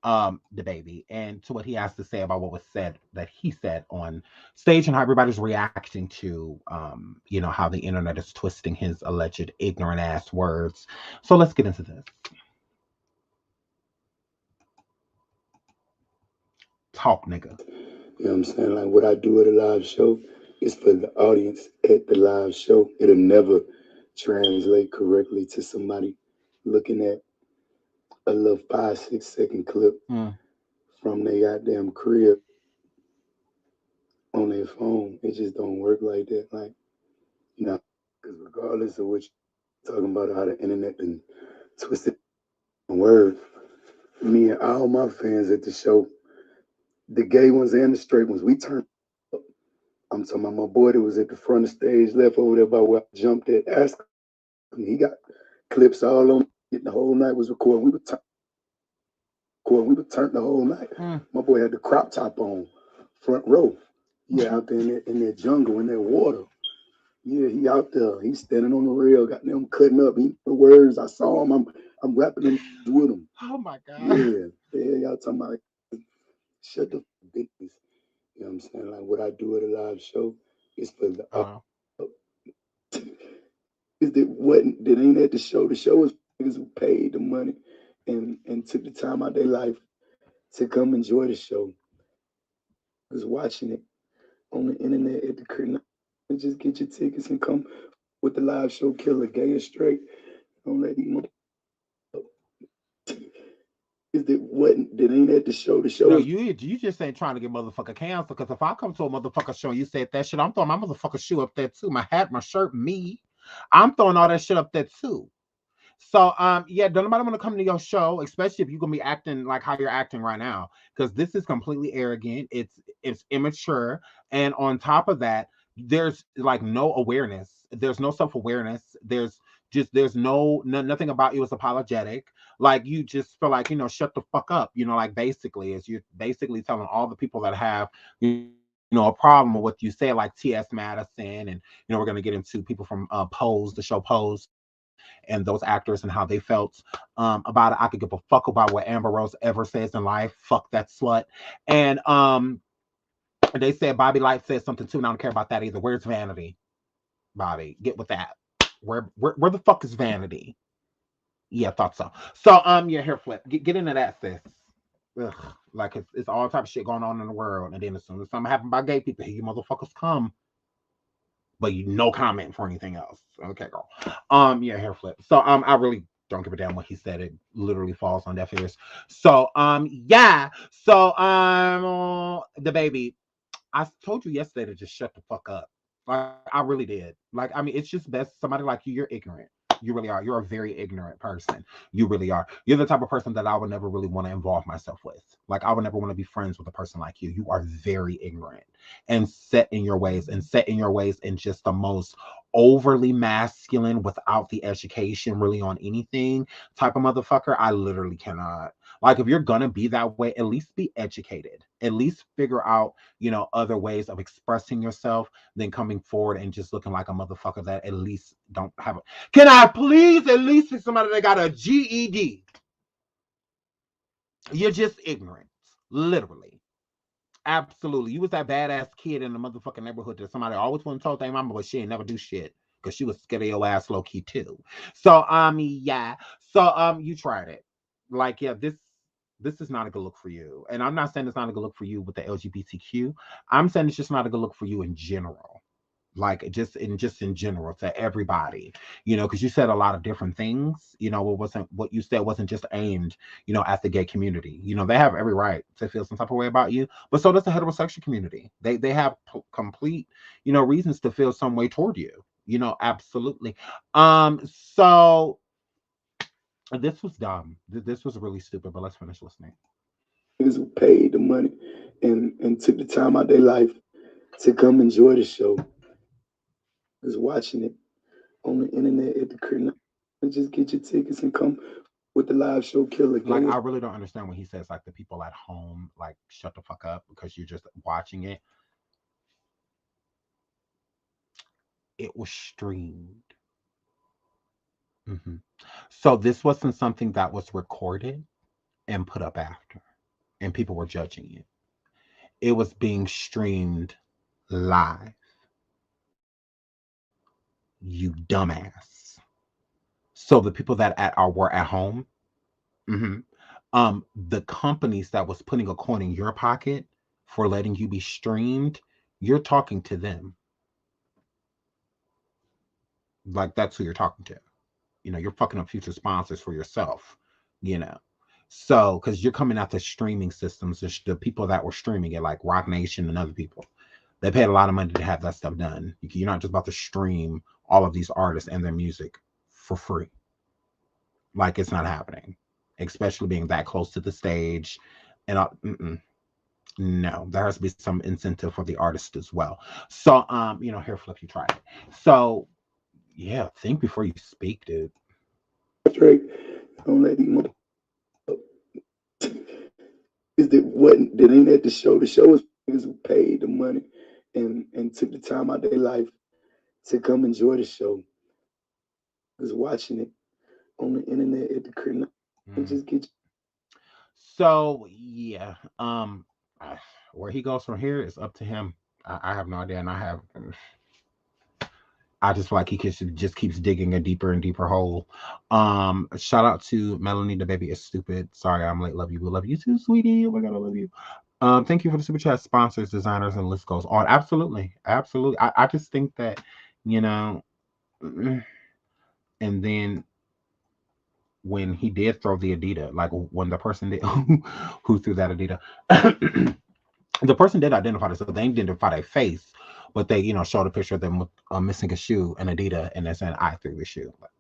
Dababy, and to what he has to say about what was said that he said on stage and how everybody's reacting to how the internet is twisting his alleged ignorant ass words. So let's get into this. Talk, nigga. You know what I'm saying? Like what I do at a live show is for the audience at the live show. It'll never translate correctly to somebody looking at a little 5-6 second clip from their goddamn crib on their phone. It just don't work like that. Like, because regardless of what you're talking about, how the internet and twisted word, me and all my fans at the show, the gay ones and the straight ones, we turned up. I'm talking about my boy that was at the front of the stage, left over there by where I jumped at. Ask him. He got clips all on. The whole night was recording. We would turn the whole night. My boy had the crop top on, front row. Yeah, out there in that jungle, in that water. Yeah, he out there. He's standing on the rail, got them cutting up. He the words. I saw him. I'm rapping them with him. Oh my God. Yeah, y'all talking about shut the business. You know what I'm saying? Like what I do at a live show is for the is that ain't at the show. The show is niggas who paid the money and took the time out of their life to come enjoy the show. Was watching it on the internet at the crib. And just get your tickets and come with the live show killer, gay or straight. Don't let you know. Is that ain't at the show? The show. No, you just ain't trying to get motherfucker canceled. Because if I come to a motherfucker show and you said that shit, I'm throwing my motherfucker shoe up there too. My hat, my shirt, me. I'm throwing all that shit up there too. So yeah, don't nobody want to come to your show, especially if you're gonna be acting like how you're acting right now, because this is completely arrogant. It's immature, and on top of that, there's like no awareness. There's no self-awareness. There's nothing about you is apologetic. Like you just feel like shut the fuck up. Like basically, is you're basically telling all the people that have a problem with what you say, like T.S. Madison, and we're gonna get into people from Pose, the show Pose, and those actors and how they felt about it. I could give a fuck about what Amber Rose ever says in life. Fuck that slut. And they said Bobby Light said something too, and I don't care about that either. Where's Vanity? Bobby, get with that. Where the fuck is Vanity? Yeah, I thought so. So yeah, hair flip. Get into that, sis. Ugh, like it's all type of shit going on in the world, and then as soon as something happens by gay people, here you motherfuckers come. But no comment for anything else. Okay, girl. Yeah, hair flip. So I really don't give a damn what he said. It literally falls on deaf ears. So yeah. So Dababy, I told you yesterday to just shut the fuck up. Like I really did. Like I mean, it's just best somebody like you. You're ignorant. You really are. You're a very ignorant person. You really are. You're the type of person that I would never really want to involve myself with. Like I would never want to be friends with a person like you. You are very ignorant and set in your ways in just the most overly masculine, without the education really on anything type of motherfucker. I literally cannot. Like if you're gonna be that way, at least be educated. At least figure out, other ways of expressing yourself than coming forward and just looking like a motherfucker that at least don't have a. Can I please at least be somebody that got a GED? You're just ignorant. Literally. Absolutely. You was that badass kid in the motherfucking neighborhood that somebody always wanted to tell their mama, but she ain't never do shit. Because she was scared of your ass low key too. So yeah. So you tried it. Like, yeah, this is not a good look for you. And I'm not saying it's not a good look for you with the LGBTQ. I'm saying it's just not a good look for you in general. Like just in general to everybody, because you said a lot of different things. It wasn't what you said wasn't just aimed, at the gay community. They have every right to feel some type of way about you, but so does the heterosexual community. They have complete, reasons to feel some way toward you. Absolutely. So this was dumb. This was really stupid, but let's finish listening. Niggas who paid the money and took the time out their life to come enjoy the show. Was watching it on the internet at the crib. And just get your tickets and come with the live show killer. Like, I really don't understand when he says, like, the people at home, like, shut the fuck up because you're just watching it. It was streamed. So this wasn't something that was recorded and put up after, and people were judging it. It was being streamed live. You dumbass. So the people that were at home, the companies that was putting a coin in your pocket for letting you be streamed, you're talking to them. Like, that's who you're talking to. You're fucking up future sponsors for yourself. So because you're coming out the streaming systems, the people that were streaming it, like Rock Nation and other people, they paid a lot of money to have that stuff done. You're not just about to stream all of these artists and their music for free. Like, it's not happening, especially being that close to the stage. And no, there has to be some incentive for the artist as well. So, here, Flip, you try it. So, yeah, think before you speak, dude. Drake, don't let these is that ain't at the show. The show is niggas who paid the money and took the time out their life to come enjoy the show. Was watching it on the internet at the crib. And just get. So yeah, where he goes from here is up to him. I have no idea, and I just feel like he just keeps digging a deeper and deeper hole. Shout out to Melanie. Dababy is stupid. Sorry, I'm late. Love you. We love you too, sweetie. Oh my god, I love you. Thank you for the super chat sponsors, designers, and list goes on. Absolutely, absolutely. I just think that, and then when he did throw the Adidas, like when the person did who threw that Adidas, the person did identify themselves. They identified their face, but they, showed a picture of them with missing a shoe and Adidas, and they said, "I threw the shoe." Like,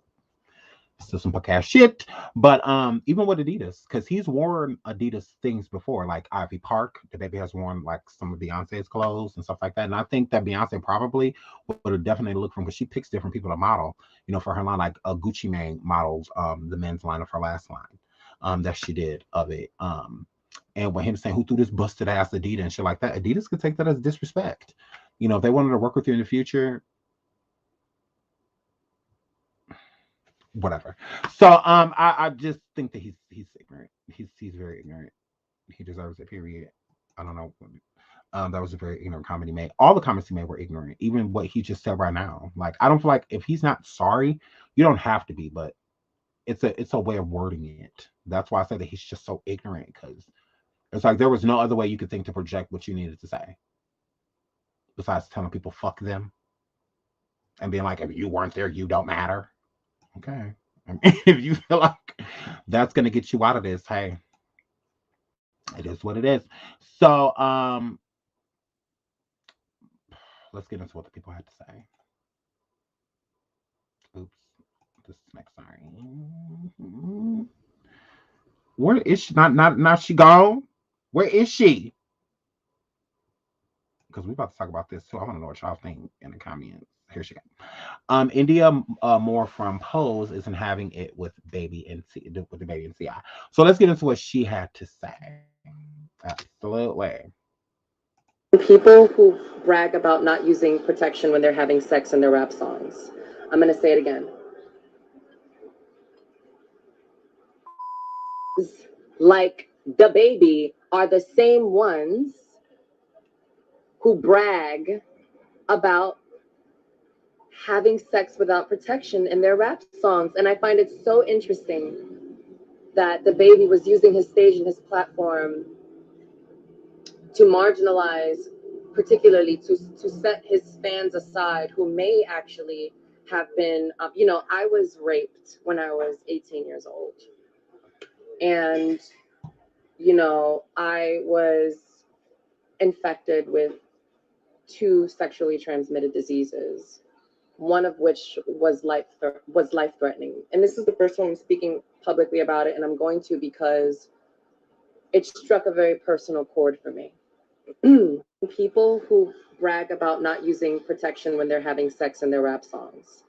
still some punk ass shit. But even with Adidas, because he's worn Adidas things before, like Ivy Park. Dababy has worn like some of Beyonce's clothes and stuff like that. And I think that Beyonce probably would have definitely looked from, because she picks different people to model, for her line, like a Gucci Mane models the men's line of her last line that she did of it. And with him saying, "Who threw this busted ass Adidas?" and shit like that, Adidas could take that as disrespect. If they wanted to work with you in the future, whatever. So I just think that he's ignorant. He's very ignorant. He deserves it, period. I don't know. That was a very ignorant comment he made. All the comments he made were ignorant. Even what he just said right now. Like, I don't feel like if he's not sorry, you don't have to be, but it's a way of wording it. That's why I say that he's just so ignorant, because it's like there was no other way you could think to project what you needed to say besides telling people fuck them and being like, if you weren't there, you don't matter. Okay. I mean, if you feel like that's gonna get you out of this, hey, it is what it is. So let's get into what the people had to say. Oops, this is next. Sorry. Where is she? Not she gone? Where is she? Because we're about to talk about this too. I want to know what y'all think in the comments. Here she goes. India Moore from Pose isn't having it with Baby and with the Baby and CI. So let's get into what she had to say. Absolutely. People who brag about not using protection when they're having sex in their rap songs. I'm going to say it again. Like Dababy are the same ones who brag about having sex without protection in their rap songs. And I find it so interesting that Dababy was using his stage and his platform to marginalize, particularly to set his fans aside who may actually have been, I was raped when I was 18 years old. And, I was infected with 2 sexually transmitted diseases. one of which was life-threatening. And this is the first time I'm speaking publicly about it, and I'm going to because it struck a very personal chord for me. People who brag about not using protection when they're having sex in their rap songs.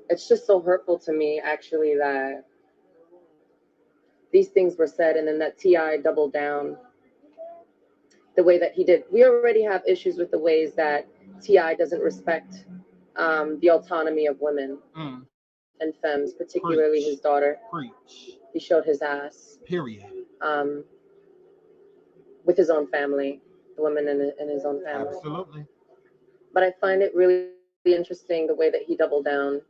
It's just so hurtful to me, actually, that these things were said and then that T.I. doubled down the way that he did. We already have issues with the ways that T.I. doesn't respect the autonomy of women and femmes, particularly his daughter. He showed his ass. Period. With his own family, the women in his own family. Absolutely. But I find it really interesting the way that he doubled down,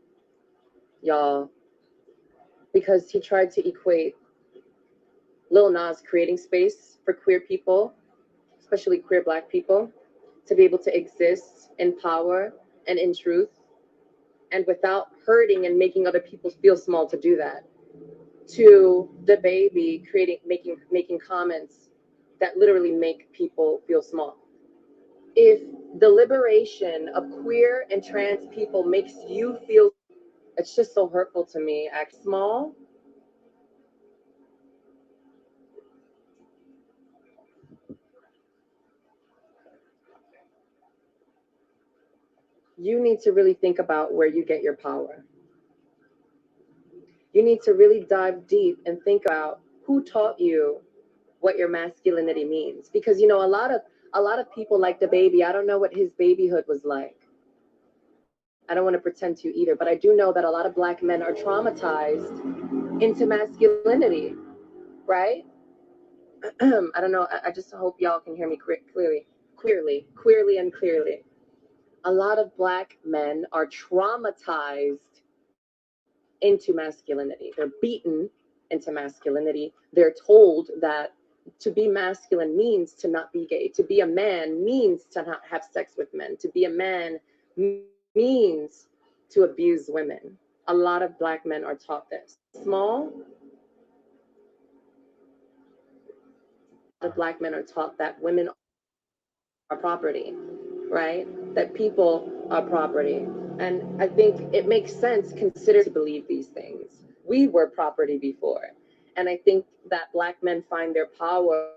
y'all, because he tried to equate Lil Nas creating space for queer people, especially queer Black people, to be able to exist in power and in truth, and without hurting and making other people feel small to do that, to Dababy making comments that literally make people feel small. If the liberation of queer and trans people makes you feel, it's just so hurtful to me. Act small. You need to really think about where you get your power. You need to really dive deep and think about who taught you what your masculinity means. Because, you know, a lot of people like Dababy, I don't know what his babyhood was like. I don't want to pretend to either, but I do know that a lot of Black men are traumatized into masculinity, right? I don't know. I just hope y'all can hear me clearly and clearly. A lot of Black men are traumatized into masculinity. They're beaten into masculinity. They're told that to be masculine means to not be gay. To be a man means to not have sex with men. To be a man means to abuse women. A lot of Black men are taught this. Small, the Black men are taught that women are property, right? That people are property. And I think it makes sense consider to believe these things. We were property before. And I think that Black men find their power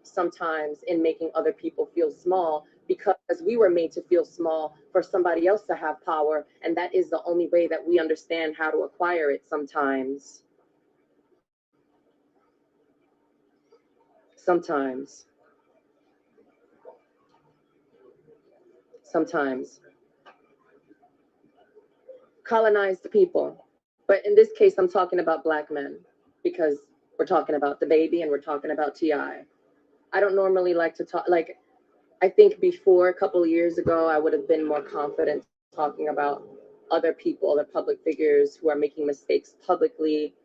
sometimes in making other people feel small because we were made to feel small for somebody else to have power. And that is the only way that we understand how to acquire it sometimes. Sometimes. Colonized people. But in this case, I'm talking about Black men because we're talking about Dababy and we're talking about T.I. I don't normally like to talk, like, I think before a couple of years ago, I would have been more confident talking about other people, other public figures who are making mistakes publicly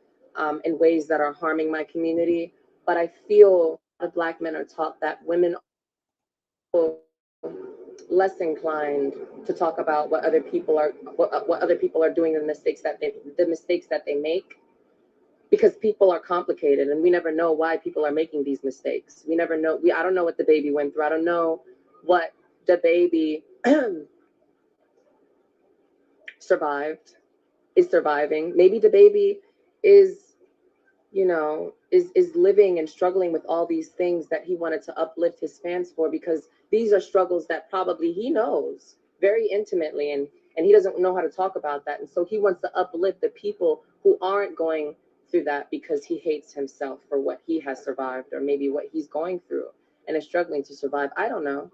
in ways that are harming my community. But I feel that Black men are taught that women are less inclined to talk about what other people are doing, the mistakes that they make, because people are complicated and we never know why people are making these mistakes. We never know. I don't know what Dababy went through. I don't know what Dababy survived, is surviving. Maybe Dababy is, you know, is living and struggling with all these things that he wanted to uplift his fans for, because these are struggles that probably he knows very intimately, and he doesn't know how to talk about that. And so he wants to uplift the people who aren't going through that because he hates himself for what he has survived, or maybe what he's going through and is struggling to survive. I don't know.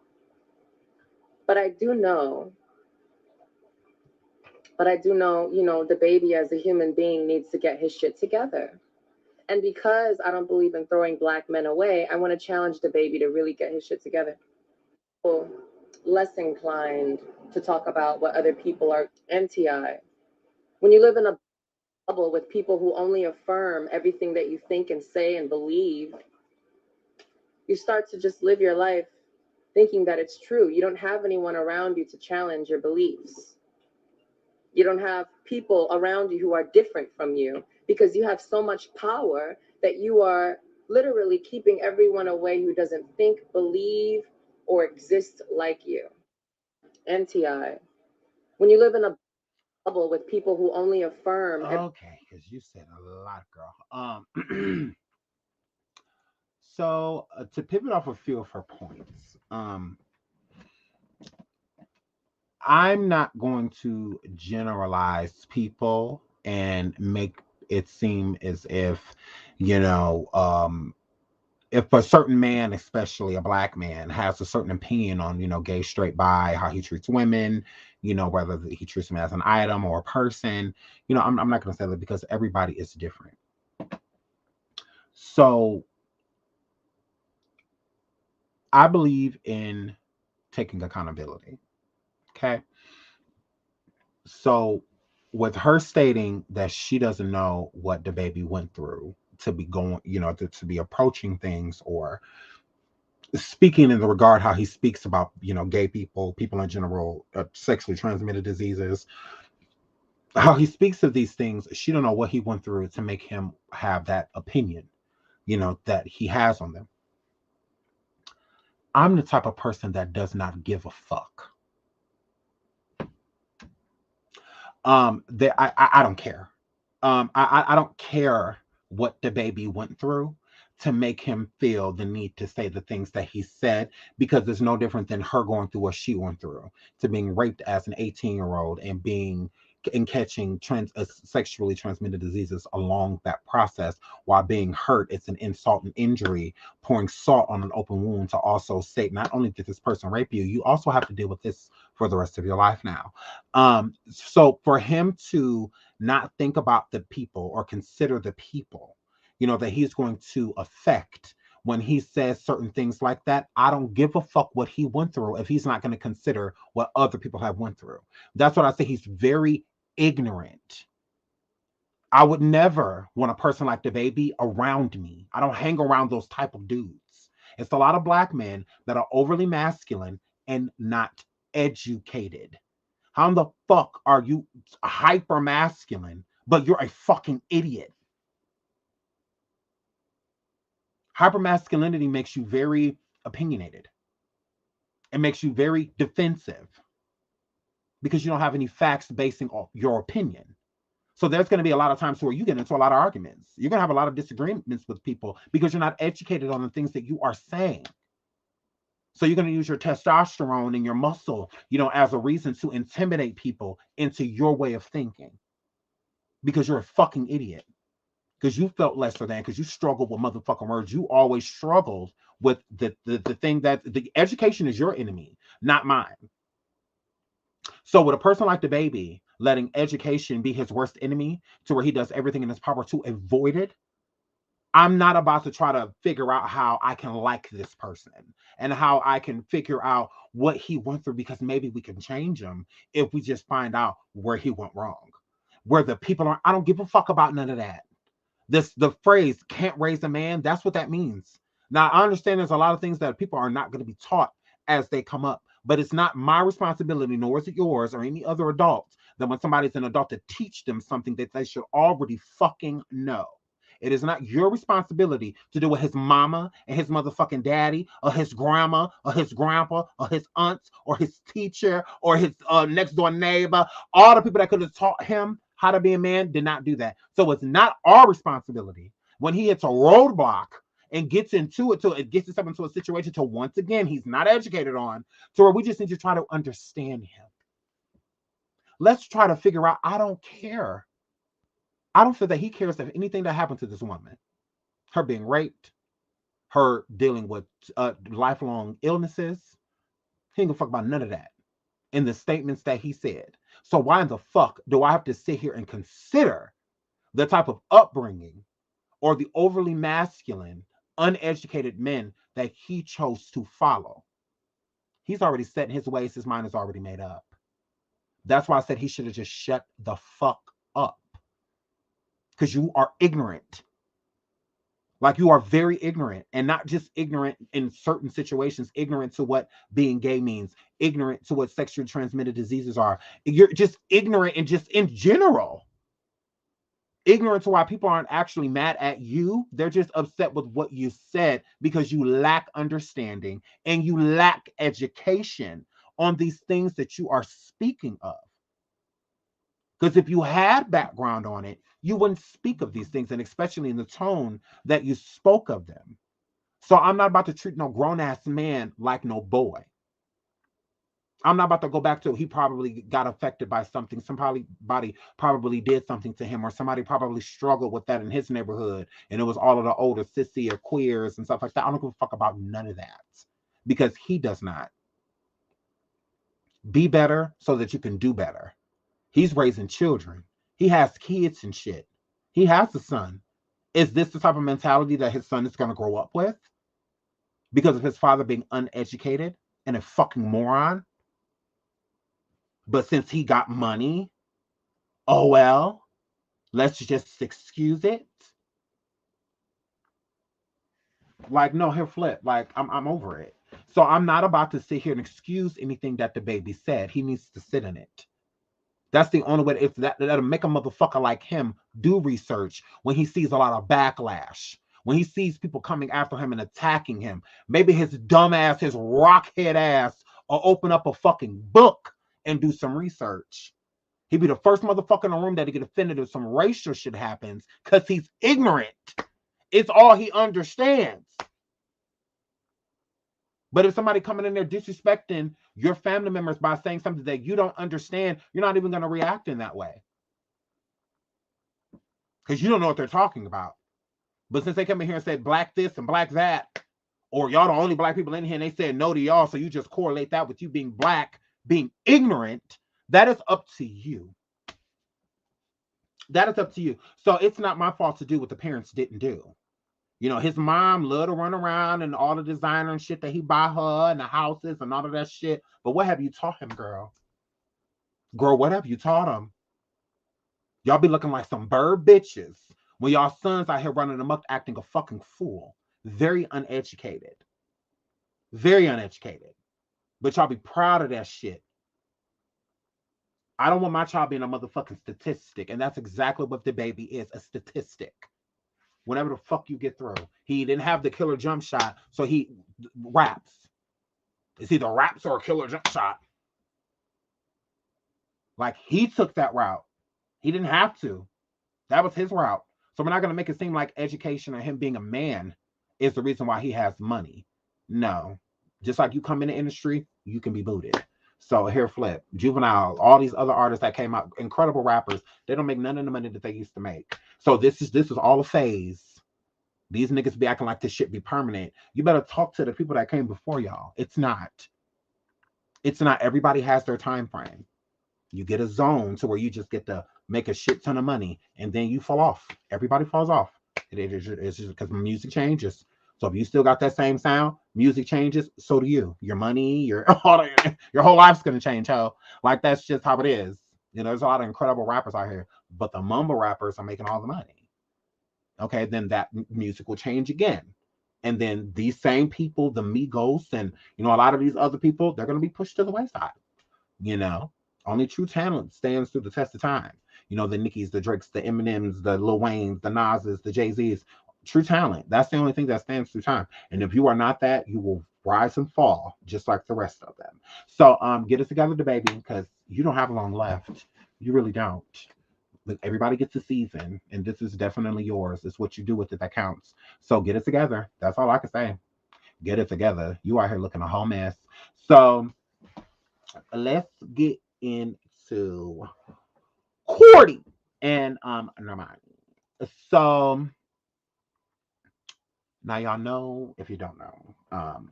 But I do know, you know, Dababy as a human being needs to get his shit together. And because I don't believe in throwing Black men away, I want to challenge Dababy to really get his shit together. People less inclined to talk about what other people are. NTI. When you live in a bubble with people who only affirm everything that you think and say and believe, you start to just live your life thinking that it's true. You don't have anyone around you to challenge your beliefs. You don't have people around you who are different from you, because you have so much power that you are literally keeping everyone away who doesn't think, believe, or exist like you. NTI. When you live in a bubble with people who only affirm. Okay, because you said a lot, girl. So to pivot off a few of her points, I'm not going to generalize people and make it seem as if, you know, if a certain man, especially a black man, has a certain opinion on, you know, gay, straight, bi, how he treats women, you know, whether he treats them as an item or a person, you know, I'm not going to say that because everybody is different. So I believe in taking accountability. Okay. So with her stating that she doesn't know what Dababy went through to be going, you know, to be approaching things or speaking in the regard how he speaks about, you know, gay people, people in general, sexually transmitted diseases, how he speaks of these things, she don't know what he went through to make him have that opinion, you know, that he has on them. I'm the type of person that does not give a fuck. I don't care. I don't care what Dababy went through to make him feel the need to say the things that he said, because it's no different than her going through what she went through, to being raped as an 18-year-old and being and catching sexually transmitted diseases along that process while being hurt. It's an insult and injury, pouring salt on an open wound to also say, not only did this person rape you, you also have to deal with this for the rest of your life now. So for him to not think about the people or consider the people, you know, that he's going to affect when he says certain things like that, I don't give a fuck what he went through if he's not going to consider what other people have went through. That's what I say. He's very ignorant. I would never want a person like Dababy around me. I don't hang around those type of dudes. It's a lot of black men that are overly masculine and not educated. How in the fuck are you hyper masculine, but you're a fucking idiot? Hyper masculinity makes you very opinionated. It makes you very defensive because you don't have any facts basing off your opinion. So there's going to be a lot of times where you get into a lot of arguments. You're going to have a lot of disagreements with people because you're not educated on the things that you are saying. So you're going to use your testosterone and your muscle, you know, as a reason to intimidate people into your way of thinking because you're a fucking idiot. Because you felt lesser than, because you struggled with motherfucking words. You always struggled with the thing that the education is your enemy, not mine. So with a person like Dababy, letting education be his worst enemy to where he does everything in his power to avoid it, I'm not about to try to figure out how I can like this person and how I can figure out what he went through, because maybe we can change him if we just find out where he went wrong. Where the people are, I don't give a fuck about none of that. The phrase "can't raise a man," that's what that means. Now I understand there's a lot of things that people are not going to be taught as they come up, but it's not my responsibility, nor is it yours or any other adult, that when somebody's an adult, to teach them something that they should already fucking know. It is not your responsibility to do what his mama and his motherfucking daddy or his grandma or his grandpa or his aunts or his teacher or his next door neighbor. All the people that could have taught him how to be a man did not do that. So it's not our responsibility when he hits a roadblock and gets into it, it gets himself into a situation to, once again, he's not educated on, to where we just need to try to understand him. Let's try to figure out, I don't care. I don't feel that he cares if anything that happened to this woman, her being raped, her dealing with lifelong illnesses. He ain't gonna fuck about none of that in the statements that he said. So why in the fuck do I have to sit here and consider the type of upbringing or the overly masculine, uneducated men that he chose to follow? He's already set in his ways. His mind is already made up. That's why I said he should have just shut the fuck up. Because you are ignorant. Like, you are very ignorant, and not just ignorant in certain situations, ignorant to what being gay means, ignorant to what sexually transmitted diseases are. You're just ignorant and just in general. Ignorant to why people aren't actually mad at you. They're just upset with what you said because you lack understanding and you lack education on these things that you are speaking of. Because if you had background on it, you wouldn't speak of these things, and especially in the tone that you spoke of them. So I'm not about to treat no grown-ass man like no boy. I'm not about to go back to he probably got affected by something. Somebody probably did something to him, or somebody probably struggled with that in his neighborhood, and it was all of the older sissy or queers and stuff like that. I don't give a fuck about none of that, because he does not. Be better so that you can do better. He's raising children. He has kids and shit. He has a son. Is this the type of mentality that his son is going to grow up with? Because of his father being uneducated and a fucking moron? But since he got money, oh well, let's just excuse it. Like, no, he'll flip. Like, I'm over it. So I'm not about to sit here and excuse anything that DaBaby said. He needs to sit in it. That's the only way. If that'll make a motherfucker like him do research when he sees a lot of backlash, when he sees people coming after him and attacking him. Maybe his dumb ass, his rockhead ass, will open up a fucking book and do some research. He'd be the first motherfucker in the room that get offended if some racial shit happens, because he's ignorant. It's all he understands. But if somebody coming in there disrespecting your family members by saying something that you don't understand, you're not even going to react in that way. Because you don't know what they're talking about. But since they come in here and said black this and black that, or y'all the only black people in here and they said no to y'all, so you just correlate that with you being black, being ignorant, that is up to you. That is up to you. So it's not my fault to do what the parents didn't do. You know, his mom loved to run around and all the designer and shit that he buy her and the houses and all of that shit. But what have you taught him, girl? Girl, what have you taught him? Y'all be looking like some bird bitches when y'all sons out here running amok acting a fucking fool. Very uneducated. Very uneducated. But y'all be proud of that shit. I don't want my child being a motherfucking statistic. And that's exactly what DaBaby is, a statistic. Whenever the fuck you get through. He didn't have the killer jump shot, so he raps. It's either raps or a killer jump shot. Like, he took that route. He didn't have to. That was his route. So we're not going to make it seem like education or him being a man is the reason why he has money. No. Just like you come in the industry, you can be booted. So here, Flip, Juvenile, all these other artists that came out, incredible rappers, they don't make none of the money that they used to make. So this is all a phase. These niggas be acting like this shit be permanent. You better talk to the people that came before y'all. It's not. It's not. Everybody has their time frame. You get a zone to where you just get to make a shit ton of money, and then you fall off. Everybody falls off. It's just because music changes. So if you still got that same sound, music changes, so do you. Your money, your whole life's gonna change, hell. Like, that's just how it is. You know, there's a lot of incredible rappers out here, but the mumble rappers are making all the money. Okay, then that music will change again. And then these same people, the Migos and, you know, a lot of these other people, they're going to be pushed to the wayside. You know, only true talent stands through the test of time. You know, the Nickies, the Drakes, the Eminems, the Lil Waynes, the Nas's, the Jay-Z's. True talent. That's the only thing that stands through time. And if you are not that, you will rise and fall just like the rest of them. So get it together, DaBaby, because you don't have long left. You really don't. But everybody gets a season, and this is definitely yours. It's what you do with it that counts. So get it together. That's all I can say. Get it together. You out here looking a whole mess. So let's get into Cardi and Normani. So now y'all know, if you don't know,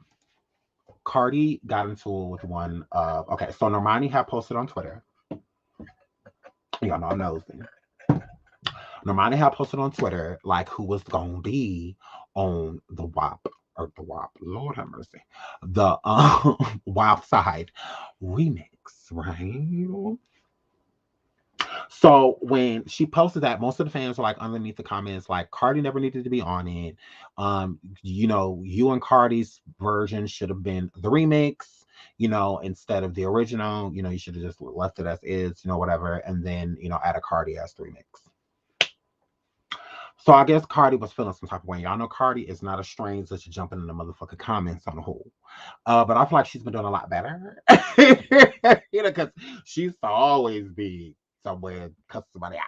Cardi got into it with one of, okay, so Normani had posted on Twitter. Y'all know I'm nosy. Normani had posted on Twitter, like, who was going to be on the WAP, Lord have mercy, the WAP side remix, right? So when she posted that, most of the fans were like underneath the comments, like, Cardi never needed to be on it. You know, you and Cardi's version should have been the remix, you know, instead of the original. You know, you should have just left it as is, you know, whatever. And then, you know, add a Cardi as the remix. So I guess Cardi was feeling some type of way. Y'all know Cardi is not a stranger to jumping in the motherfucking comments on the whole. But I feel like she's been doing a lot better. You know, because she used to always be somewhere and cuss somebody out.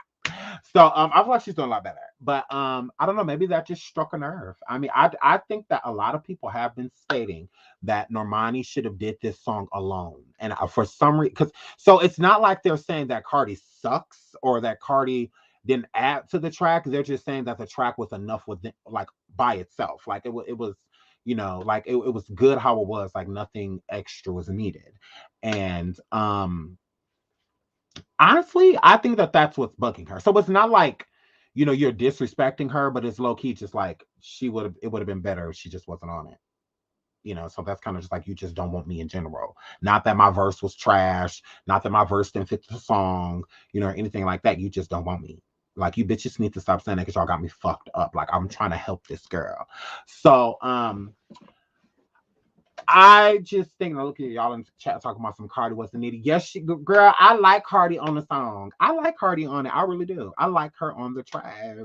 So I feel like she's doing a lot better. But I don't know, maybe that just struck a nerve. I mean, I think that a lot of people have been stating that Normani should have did this song alone. And for some reason, because so it's not like they're saying that Cardi sucks or that Cardi didn't add to the track. They're just saying that the track was enough with like by itself. Like it was, you know, like it was good how it was, like nothing extra was needed. And honestly, I think that that's what's bugging her. So it's not like, you know, you're disrespecting her, but it's low key just like it would have been better if she just wasn't on it. You know, so that's kind of just like, you just don't want me in general. Not that my verse was trash, not that my verse didn't fit the song, you know, or anything like that. You just don't want me. Like, you bitches need to stop saying that because y'all got me fucked up. Like, I'm trying to help this girl. So I just think, look at y'all in the chat talking about some Cardi wasn't needed. Yes, girl, I like Cardi on the song. I like Cardi on it. I really do. I like her on the track.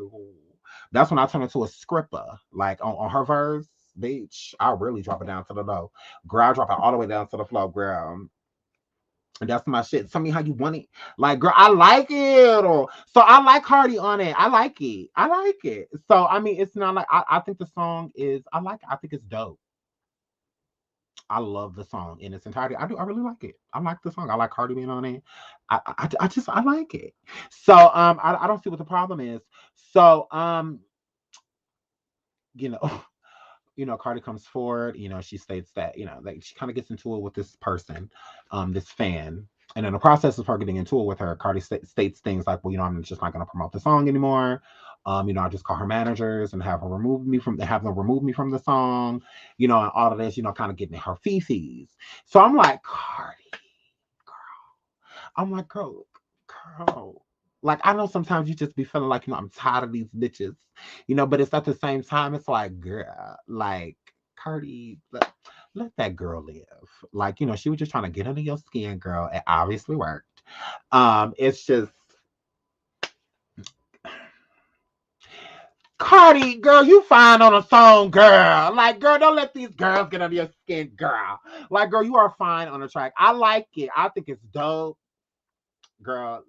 That's when I turn into a scripper. Like on her verse, bitch, I really drop it down to the low. Girl, I drop it all the way down to the floor, girl. And that's my shit. Tell me how you want it. Like, girl, I like it. So I like Cardi on it. I like it. I like it. So I mean, it's not like I think the song is, I think it's dope. I love the song in its entirety. I do. I really like it. I like the song. I like Cardi being on it. I like it. So I don't see what the problem is. So you know, Cardi comes forward. You know, she states that, you know, like she kind of gets into it with this person, this fan. And in the process of her getting into it with her, Cardi states things like, well, you know, I'm just not going to promote the song anymore. You know, I just call her managers and have them remove me from the song, you know, and all of this, you know, kind of getting her fifis. So I'm like, Cardi, girl. I'm like, girl. Like, I know sometimes you just be feeling like, you know, I'm tired of these bitches, you know, but it's at the same time, it's like, girl, like, Cardi, let that girl live. Like, you know, she was just trying to get under your skin, girl. It obviously worked. It's just, Cardi, girl, you fine on a song, girl. Like, girl, don't let these girls get under your skin, girl. Like, girl, you are fine on a track. I like it. I think it's dope, girl.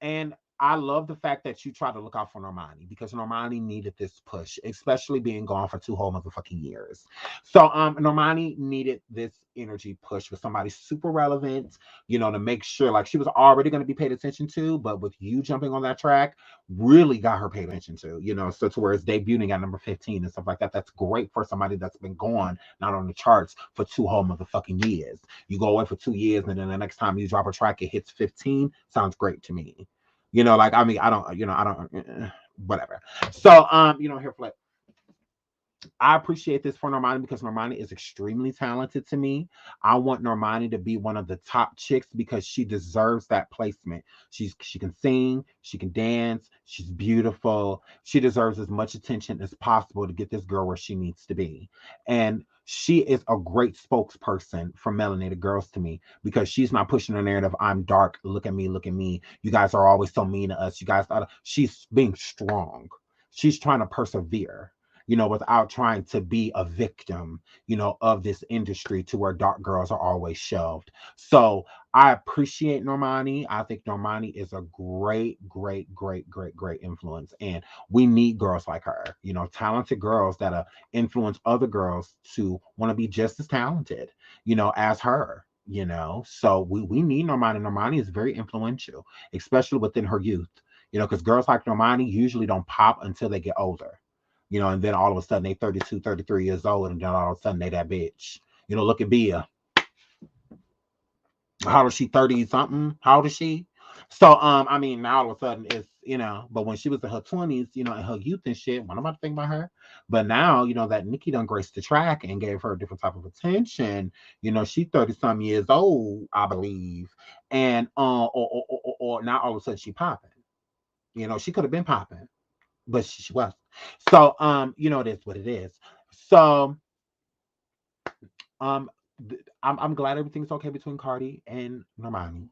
And I love the fact that you try to look out for Normani, because Normani needed this push, especially being gone for 2 whole motherfucking years. So Normani needed this energy push with somebody super relevant, you know, to make sure, like, she was already going to be paid attention to, but with you jumping on that track, really got her paid attention to, you know, so to where it's debuting at number 15 and stuff like that. That's great for somebody that's been gone, not on the charts, for 2 whole motherfucking years. You go away for 2 years, and then the next time you drop a track, it hits 15. Sounds great to me. You know, like, I mean, I don't, whatever. So, you know, here, Flip. I appreciate this for Normani because Normani is extremely talented to me. I want Normani to be one of the top chicks because she deserves that placement. She can sing, she can dance, she's beautiful. She deserves as much attention as possible to get this girl where she needs to be. And she is a great spokesperson for melanated girls to me, because she's not pushing the narrative, I'm dark, look at me, you guys are always so mean to us, you guys, she's being strong. She's trying to persevere, you know, without trying to be a victim, you know, of this industry to where dark girls are always shelved. So I appreciate Normani. I think Normani is a great influence. And we need girls like her, you know, talented girls that influence other girls to want to be just as talented, you know, as her. You know, so we need Normani. Normani is very influential, especially within her youth, you know, because girls like Normani usually don't pop until they get older. You know, and then all of a sudden they 32, 33 years old, and then all of a sudden they that bitch. You know, look at Bia. How old is she? 30 something? How old is she? So I mean, now all of a sudden it's, you know, but when she was in her 20s, you know, in her youth and shit, what am I to think about her? But now, you know, that Nicki done graced the track and gave her a different type of attention. You know, she 30 some years old, I believe. And or now all of a sudden she popping. You know, she could have been popping, but she was. So you know, it is what it is. So I'm glad everything's okay between Cardi and Normani.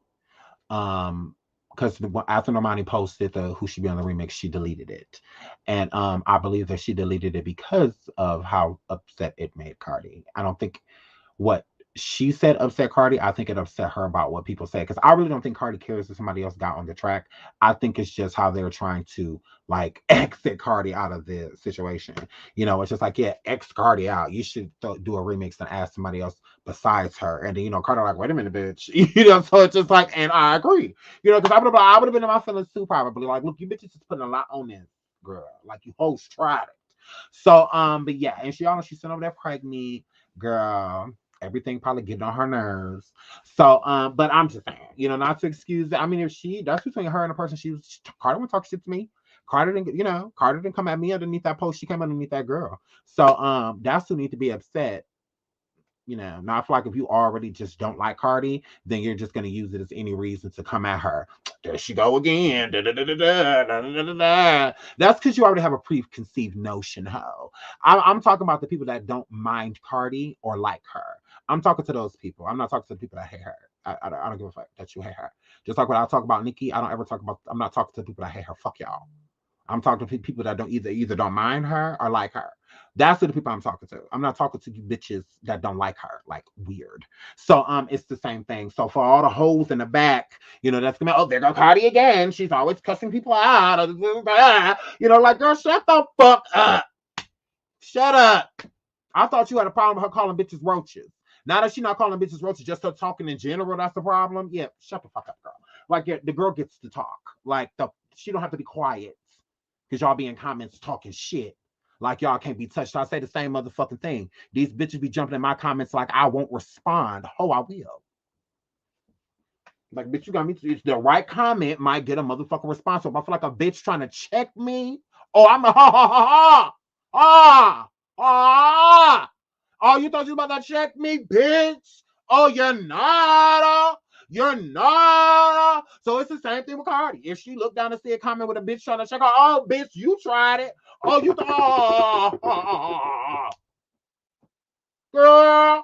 Because after Normani posted the Who Should Be on the Remix, she deleted it. And I believe that she deleted it because of how upset it made Cardi. I don't think what she said upset Cardi. I think it upset her about what people say. Because I really don't think Cardi cares if somebody else got on the track. I think it's just how they're trying to like exit Cardi out of the situation. You know, it's just like, yeah, X Cardi out. You should do a remix and ask somebody else besides her. And then, you know, Cardi like, wait a minute, bitch. You know, so it's just like, and I agree. You know, because I would have been in my feelings too, probably. Like, look, you bitches is putting a lot on this, girl. Like, you hoes tried it. So, but yeah, and she's sitting over there pregnant, girl. Everything probably getting on her nerves. So, but I'm just saying, you know, not to excuse that. I mean, if that's between her and the person Cardi wouldn't talk shit to me. Cardi didn't come at me underneath that post. She came underneath that girl. So, that's who need to be upset. You know, now I feel like if you already just don't like Cardi, then you're just going to use it as any reason to come at her. There she go again. Da, da, da, da, da, da, da, da, da. That's because you already have a preconceived notion, ho. I'm talking about the people that don't mind Cardi or like her. I'm talking to those people. I'm not talking to the people that hate her. I don't give a fuck that you hate her. Just like when I talk about Nicki, I'm not talking to the people that hate her. Fuck y'all. I'm talking to people that don't either don't mind her or like her. That's the people I'm talking to. I'm not talking to you bitches that don't like her, like weird. So it's the same thing. So for all the hoes in the back, you know, that's gonna be, oh, there go Cardi again. She's always cussing people out. You know, like, girl, shut the fuck up. Shut up. I thought you had a problem with her calling bitches roaches. Now that she's not calling bitches roaches, just her talking in general, that's the problem. Yeah, shut the fuck up, girl. Like, yeah, the girl gets to talk. Like, she don't have to be quiet because y'all be in comments talking shit. Like, y'all can't be touched. I say the same motherfucking thing. These bitches be jumping in my comments like I won't respond. Oh, I will. Like, bitch, you got me. The right comment might get a motherfucking response. So if I feel like a bitch trying to check me, oh, I'm a ha ha ha ha ah. Oh, you thought you was about to check me, bitch? Oh, you're not. You're not. So it's the same thing with Cardi. If she looked down and see a comment with a bitch trying to check her, oh, bitch, you tried it. Oh, you thought, girl,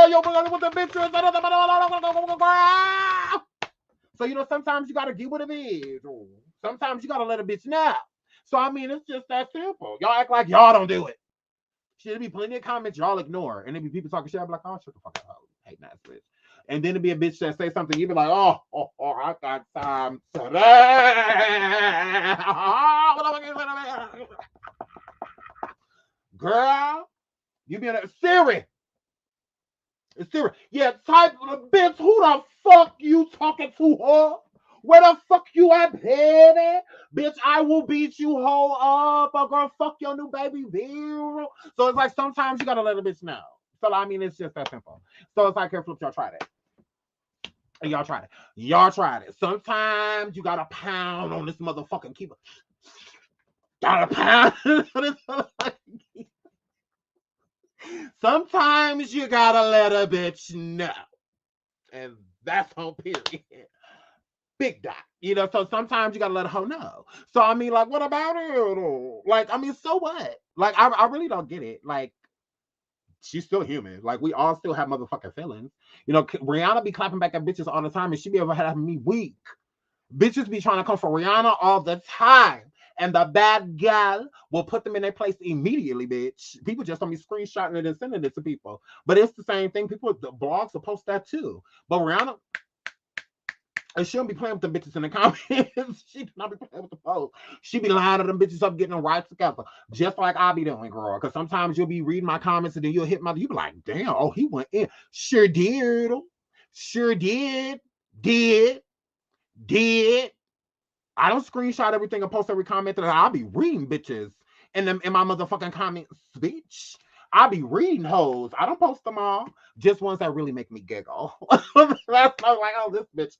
you with the bitch. So, you know, sometimes you got to get what it is. Sometimes you got to let a bitch know. So, I mean, it's just that simple. Y'all act like y'all don't do it. There'll be plenty of comments y'all ignore. And then be people talking shit. I'll be like, oh, shut the fuck up. Hate that bitch. And then it'll be a bitch that say something. You be like, oh, I got time today. Girl, you be in a Siri. It's Siri. Yeah, type of bitch. Who the fuck you talking to, her? Where the fuck you at, baby? Bitch, I will beat you whole up. Oh, girl, fuck your new baby, Vero. So it's like sometimes you gotta let a bitch know. So I mean, it's just that simple. So it's like, here, flips, y'all tried it. Y'all tried it. Y'all tried it. Sometimes you gotta pound on this motherfucking keyboard. Gotta pound. Sometimes you gotta let a bitch know. And that's on period. Big dot. You know, so sometimes you gotta let her know. So I mean, like, what about it? Like, I mean, so what? Like, I really don't get it. Like, she's still human. Like, we all still have motherfucking feelings. You know, Rihanna be clapping back at bitches all the time, and she be ever having me weak. Bitches be trying to come for Rihanna all the time. And the bad gal will put them in their place immediately, bitch. People just don't be screenshotting it and sending it to people. But it's the same thing. People, the blogs will post that too. But Rihanna, and she don't be playing with them bitches in the comments. She do not be playing with the post. She be lying to them bitches up, getting them right together. Just like I be doing, girl. Because sometimes you'll be reading my comments and then you'll hit my, you be like, damn, oh, he went in. Sure did. Sure did. Did. I don't screenshot everything and post every comment that I'll be reading bitches in my motherfucking comment speech. I'll be reading hoes. I don't post them all. Just ones that really make me giggle. That's like, oh, this bitch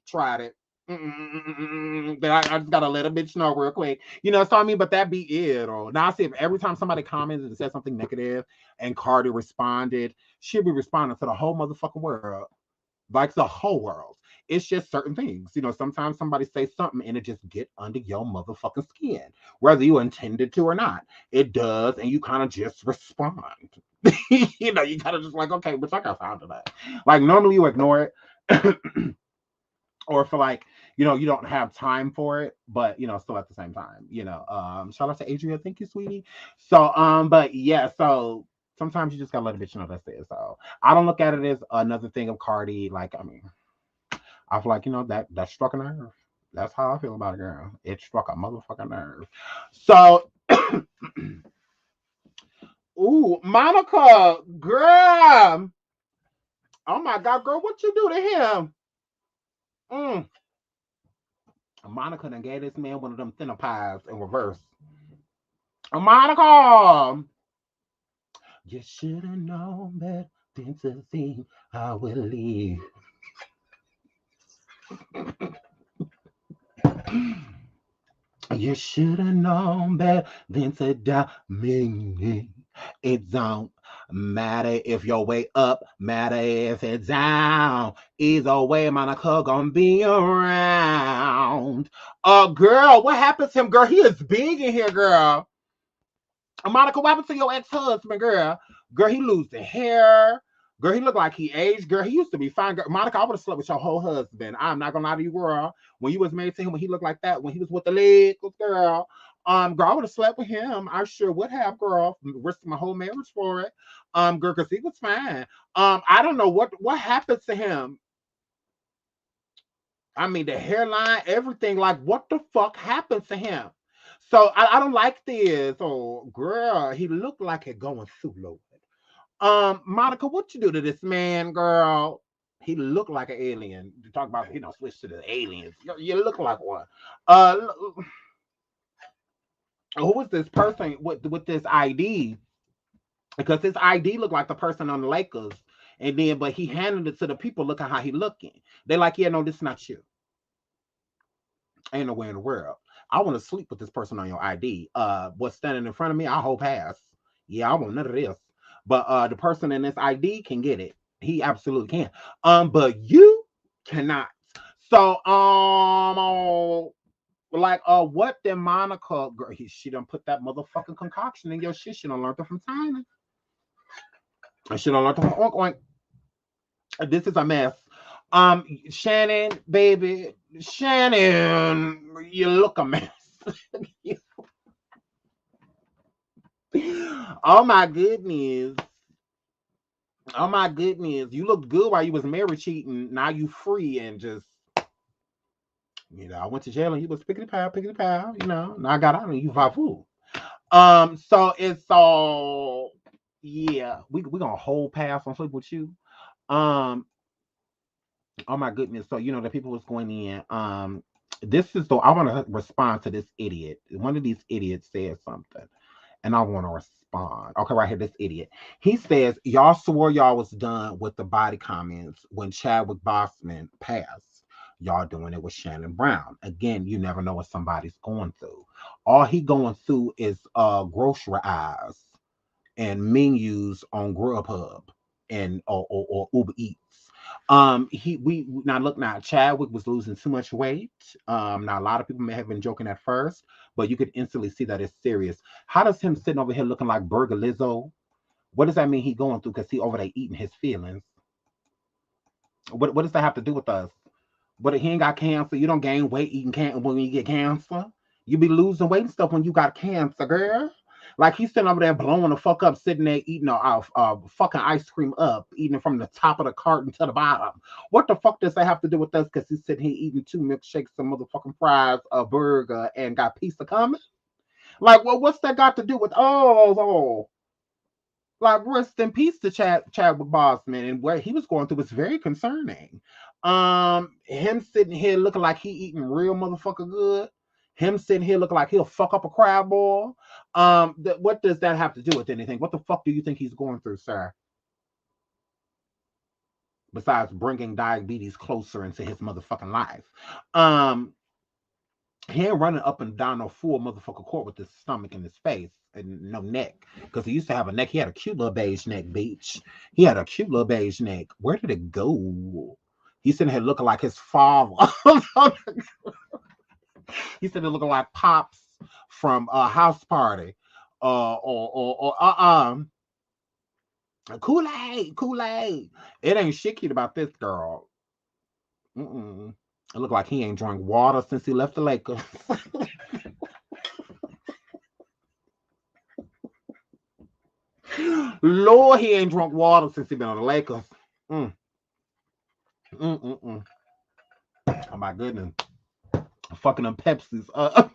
tried it. But I just gotta let a bitch know real quick. You know, so I mean, but that be it. Or now I see if every time somebody commented and said something negative and Cardi responded, she'll be responding to the whole motherfucking world. Like the whole world. It's just certain things. You know, sometimes somebody say something and it just get under your motherfucking skin. Whether you intended to or not. It does, and you kind of just respond. You know, you kind of just like, okay, but I got found to that. Like, normally you ignore it. Or for like, you know, you don't have time for it, but you know, still at the same time, you know. Shout out to Adria, thank you, sweetie. So, but yeah, so Sometimes you just gotta let a bitch know that's it. So I don't look at it as another thing of Cardi. Like, I mean, I feel like, that struck a nerve. That's how I feel about it, girl. It struck a motherfucking nerve. So, ooh, Monica, girl. Oh my God, girl, what you do to him? Monica done gave this man one of them thinner pies in reverse. Monica, you should have known better than to think I will leave. You should have known better than to die me. It don't matter if your way up, matter if it's down. Either way, Monica gonna be around. Girl, what happened to him, girl? He is big in here, girl. Monica, what happened to your ex-husband, girl? Girl, he losing hair. Girl, he looked like he aged. Girl, he used to be fine. Girl, Monica, I would have slept with your whole husband. I'm not gonna lie to you, girl. When you was married to him, when he looked like that, when he was with the legs, girl, girl, I would have slept with him. I sure would have, girl. Risked my whole marriage for it. Girl, because he was fine. I don't know what happened to him. I mean, the hairline, everything. Like, what the fuck happened to him? So I don't like this. Oh, girl, he looked like it going through, Lord. Monica, what you do to this man, girl? He looked like an alien. You talk about, switch to the aliens. You look like one. Who was this person with this ID? Because his ID looked like the person on the Lakers. And then, but he handed it to the people. Look at how he looking. They're like, yeah, no, this is not you. Ain't nowhere in the world. I want to sleep with this person on your ID. What's standing in front of me, I hope pass. Yeah, I want none of this. But the person in this ID can get it. He absolutely can. But you cannot. So, what did Monica? Girl, she done put that motherfucking concoction in your shit. She done learned it from China. And she done learned it from Oink Oink. This is a mess. Shannon, baby, Shannon, you look a mess. Oh my goodness. Oh my goodness. You looked good while you was married cheating. Now you free and just, I went to jail and you was pickety pal, Now I got out and you fool. So it's all, yeah, we gonna hold pass on sleep with you. Oh my goodness. So the people was going in. This is I want to respond to this idiot. One of these idiots said something, and I want to respond. Okay, right here, this idiot. He says, y'all swore y'all was done with the body comments when Chadwick Boseman passed. Y'all doing it with Shannon Brown. Again, you never know what somebody's going through. All he going through is grocery aisles and menus on Grubhub and or Uber Eats. Now Chadwick was losing too much weight. Now a lot of people may have been joking at first, but you could instantly see that it's serious. How does him sitting over here looking like Burger Lizzo? What does that mean he going through? Because he over there eating his feelings. What does that have to do with us? But he ain't got cancer. You don't gain weight eating cancer when you get cancer. You be losing weight and stuff when you got cancer, girl. Like he's sitting over there blowing the fuck up, sitting there eating a fucking ice cream up, eating it from the top of the carton to the bottom. What the fuck does that have to do with us? Because he's sitting here eating 2 milkshakes, some motherfucking fries, a burger, and got pizza coming? Like, well, what's that got to do with like rest in peace to Chadwick Boseman, and what he was going through was very concerning. Him sitting here looking like he eating real motherfucker good. Him sitting here looking like he'll fuck up a crab ball. What does that have to do with anything? What the fuck do you think he's going through, sir? Besides bringing diabetes closer into his motherfucking life. He ain't running up and down no full motherfucker court with his stomach and his face and no neck. Because he used to have a neck. He had a cute little beige neck, bitch. He had a cute little beige neck. Where did it go? He's sitting here looking like his father. He's sitting there looking like Pops from a house party. Kool-Aid. It ain't shit cute about this girl. It look like he ain't drank water since he left the Lakers. Lord, he ain't drunk water since he been on the Lakers. Oh my goodness. Fucking them Pepsis up.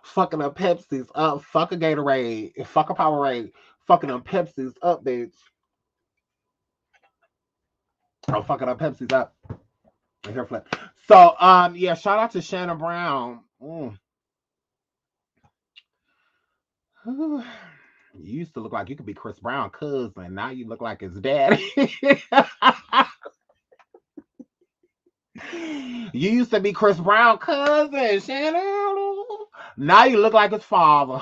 Fucking them Pepsis up. Fuck a Gatorade. Fuck a Powerade. Fucking them Pepsis up, bitch. Oh, fucking them Pepsis up. Hair flip. So, yeah, shout out to Shannon Brown. You used to look like you could be Chris Brown's cousin. Now you look like his daddy. You used to be Chris Brown's cousin, Shannon. Now you look like his father.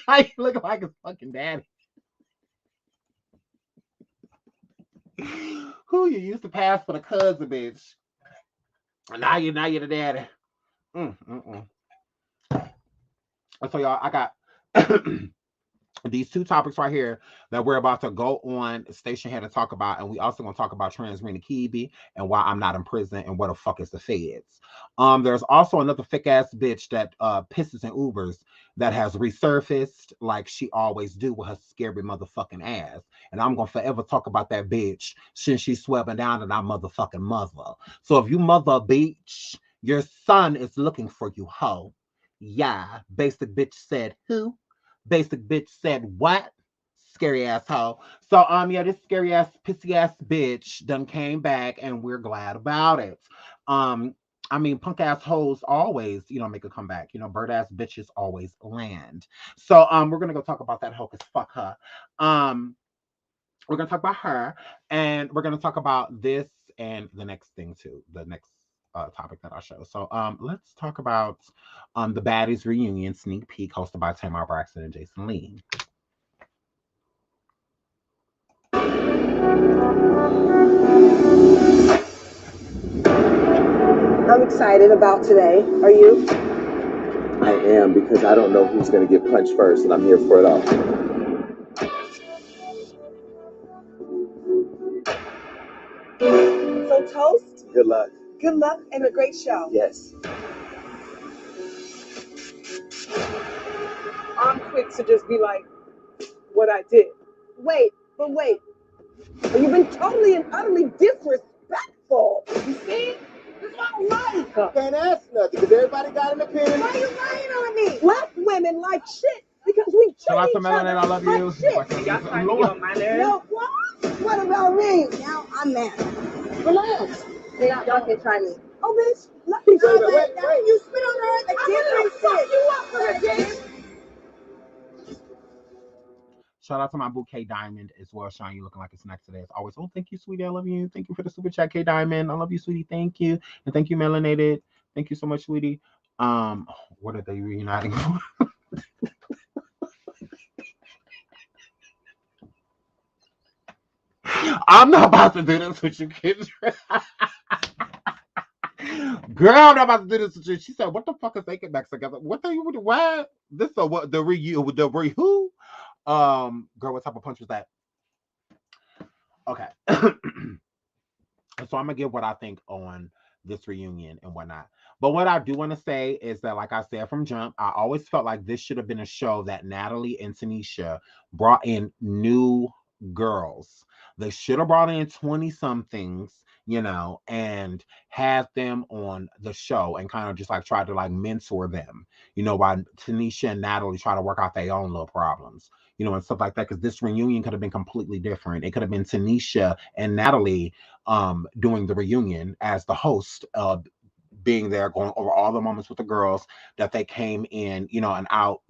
Now you look like his fucking daddy. Who you used to pass for the cousin, bitch. Now you're the daddy. So y'all, I got these two topics right here that we're about to go on station here to talk about, and we also gonna talk about trans Rena Kibi and why I'm not in prison and what the fuck is the feds. There's also another thick ass bitch that pisses in Ubers that has resurfaced like she always do with her scary motherfucking ass, and I'm gonna forever talk about that bitch since she's sweating down and our motherfucking mother. So if you mother a bitch, your son is looking for you, hoe. Yeah, basic bitch said who? Basic bitch said what? Scary asshole. So yeah, this scary ass pissy ass bitch done came back and we're glad about it. I mean, punk ass hoes always, make a comeback. Bird ass bitches always land. So we're gonna go talk about that hoe cause fuck her. We're gonna talk about her and we're gonna talk about this and the next thing too. The next topic that I'll show. So let's talk about the Baddies reunion sneak peek hosted by Tamar Braxton and Jason Lee. I'm excited about today. Are you? I am, because I don't know who's going to get punched first, and I'm here for it all. So toast. Good luck. Good luck and a great show. Yes. I'm quick to just be like, what I did. Wait. You've been totally and utterly disrespectful. You see? This is my life. You can't ask nothing because everybody got an opinion. Why are you lying on me? Black women like shit because we treat each other I love like you. shit. Y'all trying to get on my nerves? No, what about me? Now I'm mad. Relax. Y'all can try me. Oh, bitch. Let me try Wait. You spit on her. I'm gonna fuck you up for that, bitch. Shout out to my boo K Diamond as well. Sean, you looking like a snack today as always. Oh, thank you, sweetie. I love you. Thank you for the super chat, K Diamond. I love you, sweetie. Thank you. And thank you, Melanated. Thank you so much, sweetie. What are they reuniting for? I'm not about to do this with you, kids. Girl, I'm not about to do this with you. She said, "What the fuck is they get back together? What are you with? What? This is what the who? Girl, what type of punch was that?" Okay. So I'm gonna give what I think on this reunion and whatnot. But what I do want to say is that, like I said from jump, I always felt like this should have been a show that Natalie and Tanisha brought in new girls. They should have brought in 20-somethings, and had them on the show and kind of just like tried to like mentor them, while Tanisha and Natalie try to work out their own little problems, and stuff like that. Because this reunion could have been completely different. It could have been Tanisha and Natalie doing the reunion as the host, being there, going over all the moments with the girls that they came in, and out,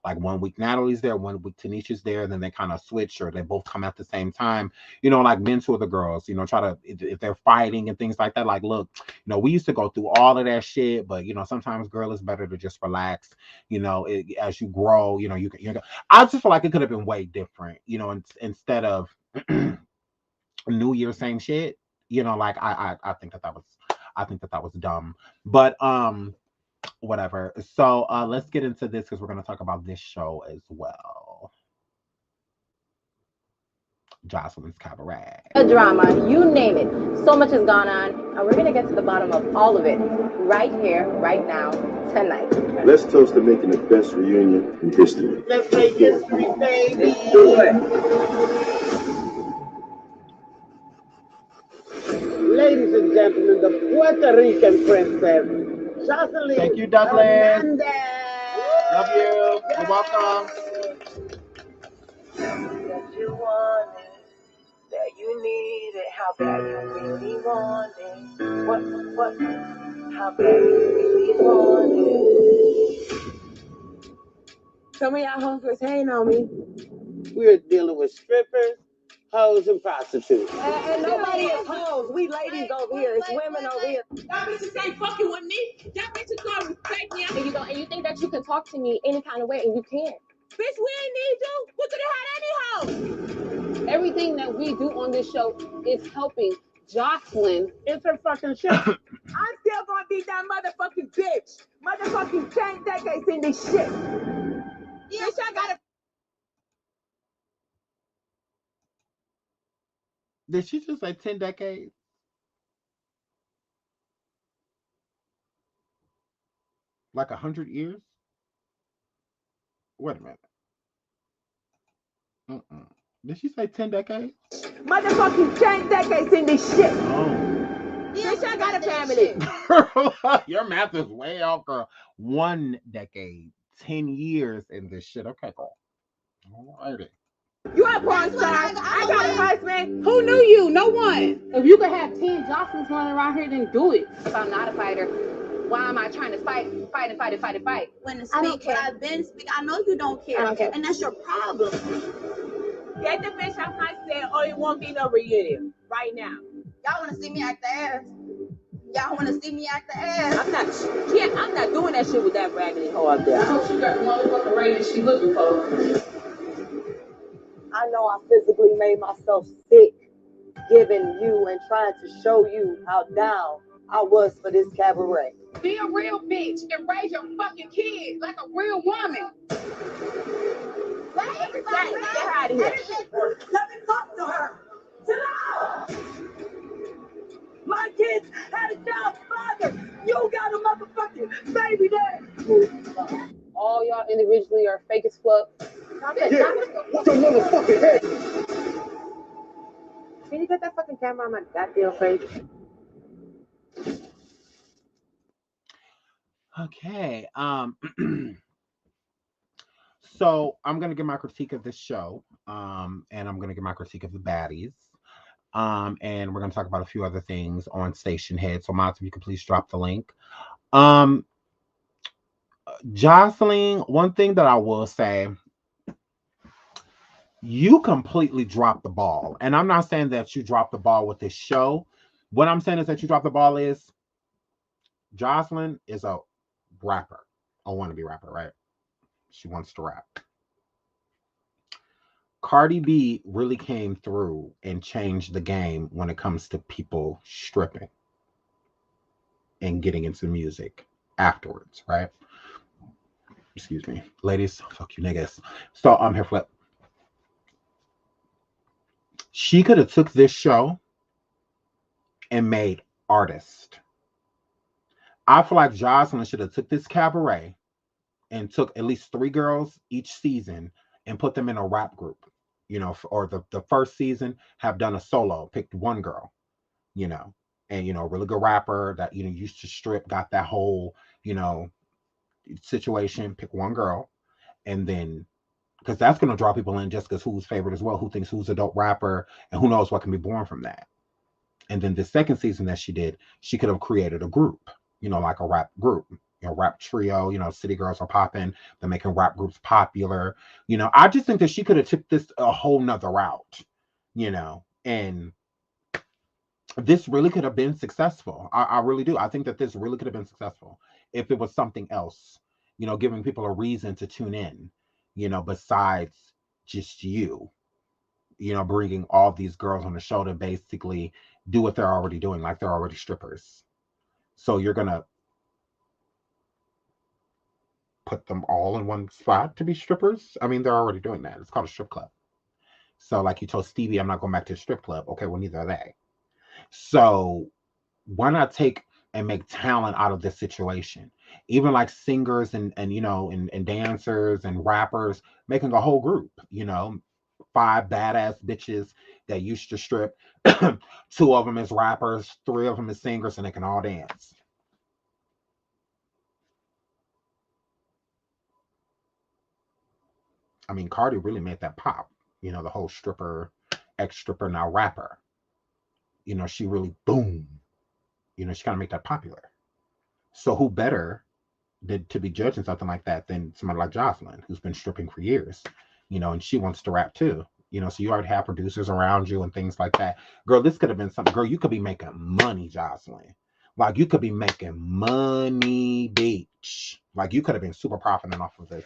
like 1 week Natalie's there, 1 week Tanisha's there, then they kind of switch or they both come at the same time, like mentor the girls, try to, if they're fighting and things like that, like, look, we used to go through all of that shit, but sometimes, girl, it's better to just relax, as you grow, you can, I just feel like it could have been way different, instead of New Year, same shit, like I think that was dumb, but whatever. So let's get into this because we're going to talk about this show as well. Jocelyn's Cabaret. A drama, you name it. So much has gone on, and we're gonna get to the bottom of all of it right here, right now, tonight. Let's toast to making the best reunion in history. Let's make history, baby. Let's do it. Ladies and gentlemen, the Puerto Rican princess, Jocelyn. Thank you, Douglas. Hernandez. Love you. You're welcome. That you want it, that you need it, how bad you really want it. What, how bad you really want it. Some of y'all hoes hating on me. We're dealing with strippers, hoes, and prostitutes. And nobody is hoes. We ladies over here. It's women over here. Y'all bitches ain't fucking with me. Y'all bitches gonna respect me. And you think that you can talk to me any kind of way, and you can't. Bitch, we ain't need you. We could have had any hoe. Everything that we do on this show is helping Jocelyn. It's her fucking shit. I'm still gonna be that motherfucking bitch. Motherfucking 10 decades in this shit. Bitch, I gotta. Did she just say 10 decades? Like 100 years? Wait a minute. Did she say 10 decades? Motherfucking 10 decades in this shit. Oh. Bitch, I got a family. Your math is way off, girl. 1 decade, 10 years in this shit. Okay, girl. Alrighty. You a porn star. I got a husband. Who knew you? No one. If you could have 10 Jocelyn's running around here, then do it. If I'm not a fighter, why am I trying to fight? When to speak, but I've been speaking. I know you don't care. And that's your problem. Get the bitch off my set or it won't be no reunion. Right now. Y'all want to see me act the ass? Y'all want to see me act the ass? I'm not doing that shit with that raggedy hoe up there. I hope she got the motherfucking rating she looking for. I know I physically made myself sick giving you and trying to show you how down I was for this cabaret. Be a real bitch and raise your fucking kids like a real woman. Get her out of here. Let me talk to her. Sit down. My kids had a child's father. You got a motherfucking baby there. All y'all individually are fake as fuck. Yeah, what's your motherfucking head? Can you get that fucking camera on my goddamn face? Okay. So I'm gonna give my critique of this show. And I'm gonna give my critique of the baddies. And we're gonna talk about a few other things on Station Head. So Mods, if you can please drop the link. Jocelyn, one thing that I will say, you completely dropped the ball. And I'm not saying that you dropped the ball with this show. What I'm saying is that you dropped the ball is Jocelyn is a rapper, a wannabe rapper, right? She wants to rap. Cardi B really came through and changed the game when it comes to people stripping and getting into music afterwards, right? Excuse me. Ladies, fuck you niggas. So I'm here for it. She could have took this show and made artists. I feel like Jocelyn should have took this cabaret and took at least 3 girls each season and put them in a rap group, you know, or the first season have done a solo, picked 1 girl, you know, and, you know, a really good rapper that, you know, used to strip, got that whole, you know, situation, pick 1 girl, and then, because that's going to draw people in just because who's favorite as well, who thinks who's a dope rapper, and who knows what can be born from that. And then the second season that she did, she could have created a group, you know, like a rap group, you know, rap trio, you know, City Girls are popping, they're making rap groups popular. You know, I just think that she could have took this a whole nother route, you know, and this really could have been successful. I really do. I think that this really could have been successful if it was something else, you know, giving people a reason to tune in, you know, besides just you know, bringing all these girls on the show to basically do what they're already doing, like they're already strippers. So you're going to put them all in one spot to be strippers? I mean, they're already doing that. It's called a strip club. So like you told Stevie, I'm not going back to the strip club. Okay, well, neither are they. So why not take and make talent out of this situation? Even like singers and you know and dancers and rappers making a whole group, you know, 5 badass bitches that used to strip. 2 of them as rappers, 3 of them as singers, and they can all dance. I mean, Cardi really made that pop. You know, the whole stripper, ex-stripper, now rapper. You know, she really boom. You know, she kind of made that popular. So who better to be judging something like that than somebody like Jocelyn, who's been stripping for years, you know, and she wants to rap too. You know, so you already have producers around you and things like that. Girl, this could have been something. Girl, you could be making money, Jocelyn. Like you could be making money, bitch. Like you could have been super profiting off of this.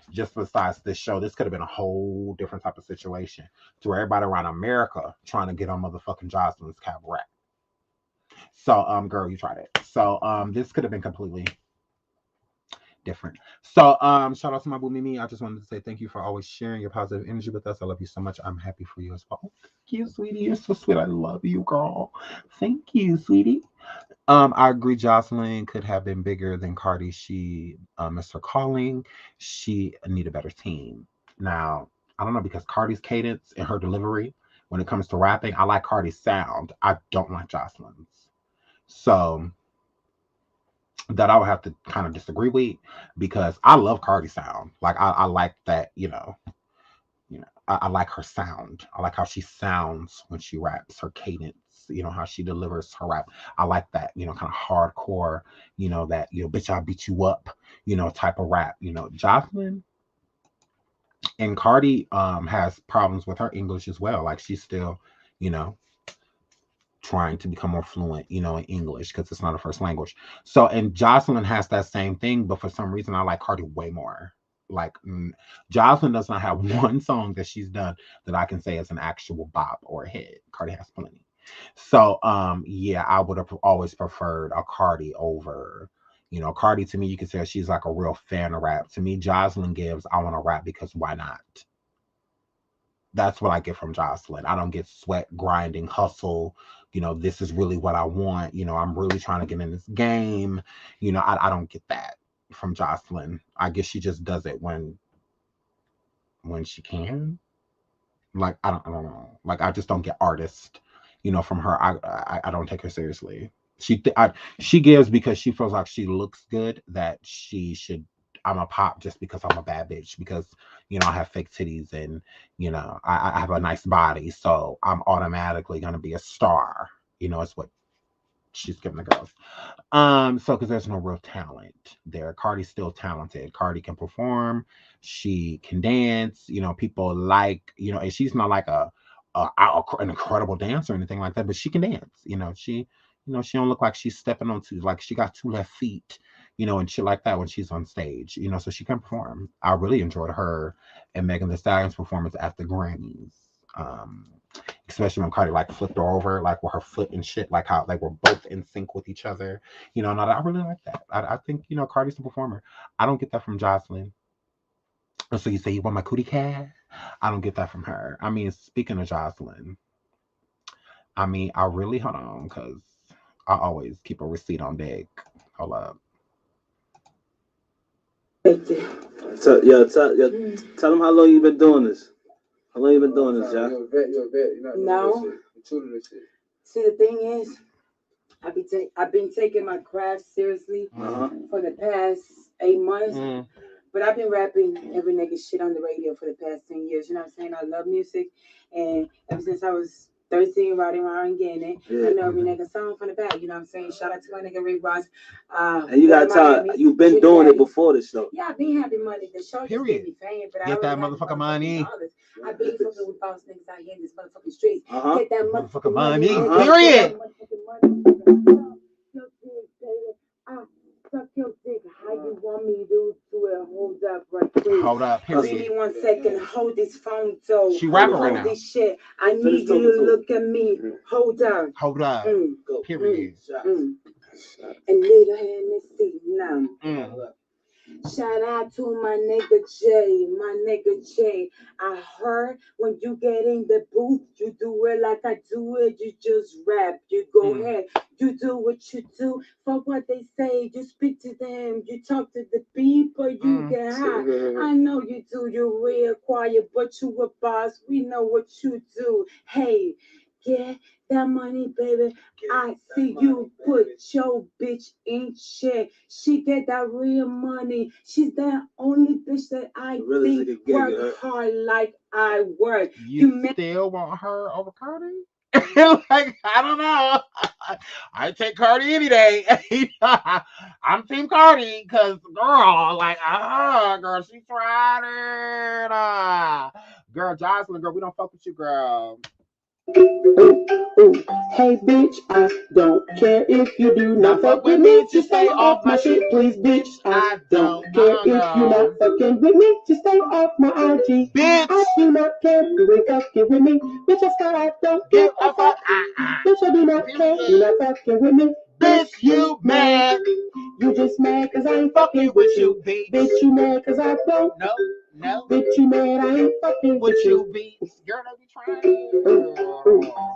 Just besides this show, this could have been a whole different type of situation to where everybody around America trying to get on motherfucking Jocelyn's cabaret. So, girl, you tried it. So, this could have been completely different. So, shout out to my boo Mimi. I just wanted to say thank you for always sharing your positive energy with us. I love you so much. I'm happy for you as well. Thank you, sweetie. You're so sweet. I love you, girl. Thank you, sweetie. I agree. Jocelyn could have been bigger than Cardi. She missed her calling. She need a better team. Now, I don't know because Cardi's cadence and her delivery when it comes to rapping, I like Cardi's sound. I don't like Jocelyn's. So that I would have to kind of disagree with because I love Cardi's sound. Like I like that, I like her sound. I like how she sounds when she raps, her cadence, how she delivers her rap. I like that, kind of hardcore, that, bitch, I'll beat you up, type of rap. Jocelyn and Cardi has problems with her English as well. Like she's still, you know, trying to become more fluent, in English because it's not her first language. So, and Jocelyn has that same thing, but for some reason, I like Cardi way more. Like, Jocelyn does not have one song that she's done that I can say is an actual bop or a hit. Cardi has plenty. So, yeah, I would have always preferred a Cardi over, Cardi to me, you can say she's like a real fan of rap. To me, Jocelyn gives, I want to rap because why not? That's what I get from Jocelyn. I don't get sweat, grinding, hustle. This is really what I want. I'm really trying to get in this game. I don't get that from Jocelyn. I guess she just does it when she can. Like I don't know. Like I just don't get artist, from her. I don't take her seriously. She gives because she feels like she looks good that she should. I'm a pop just because I'm a bad bitch because I have fake titties and I have a nice body, so I'm automatically gonna be a star. It's what she's giving the girls. So because there's no real talent there. Cardi's still talented. Cardi can perform, she can dance, people like, and she's not like an incredible dancer or anything like that, but she can dance. She don't look like she's stepping on two, like she got 2 left feet, and shit like that when she's on stage, so she can perform. I really enjoyed her and Megan Thee Stallion's performance at the Grammys. Especially when Cardi like flipped her over, like with her foot and shit, like how like we're both in sync with each other. And I really like that. I think Cardi's the performer. I don't get that from Jocelyn. So you say you want my cootie cat? I don't get that from her. I mean, speaking of Jocelyn, I mean, I really hold on because I always keep a receipt on deck. Hold up. Tell them how long you been doing this. How long you been doing this, Jack? You're a vet. No. See, the thing is, I've been taking my craft seriously for the past 8 months. But I've been rapping every nigga shit on the radio for the past 10 years. You know what I'm saying? I love music. And ever since I was 13, riding around and getting it, I know every nigga song from the back. You know what I'm saying? Shout out to my nigga Rick Ross. And you got to tell, you've been doing it before this show. Yeah, I've been having money. The show just gave me fame. But get that motherfucking money. I've been fucking with boss niggas out here in this motherfucking streets. Get that motherfucking money. Period. Suck your dick. How you want me to do it? Hold up right quick. Hold up. Period. Give me 1 second. Hold this phone so. She rapping right now. This shit. I need you to look at me. Hold up. Hold up. Period. And little Hennessy now. Shout out to my nigga Jay. I heard when you get in the booth, you do it like I do it. You just rap. You go ahead. You do what you do. Fuck what they say. You speak to them. You talk to the people. You get high. I know you do. You're real quiet, but you a boss. We know what you do. Hey, get that money, baby. I see you put your bitch in check. She get that real money. She's the only bitch that I think work hard like I work. You still want her over Cardi? Like, I don't know. I take Cardi any day. I'm Team Cardi because, girl, like, girl, she tried it. Girl, Jocelyn, girl, we don't fuck with you, girl. Hey bitch, I don't care if you do not fuck with me. Just stay off my shit, please, bitch. I don't care if you not fucking with me. Just stay off my IG. Bitch, I do not care if you ain't fucking with me. Bitch, I don't give a fuck. Bitch, I do not care if you not fucking with me. Bitch, you mad? You just mad cause I ain't fucking with you. Bitch, you mad cause I don't? No. Bitch, you mad I ain't fucking with you. Girl, don't be trying.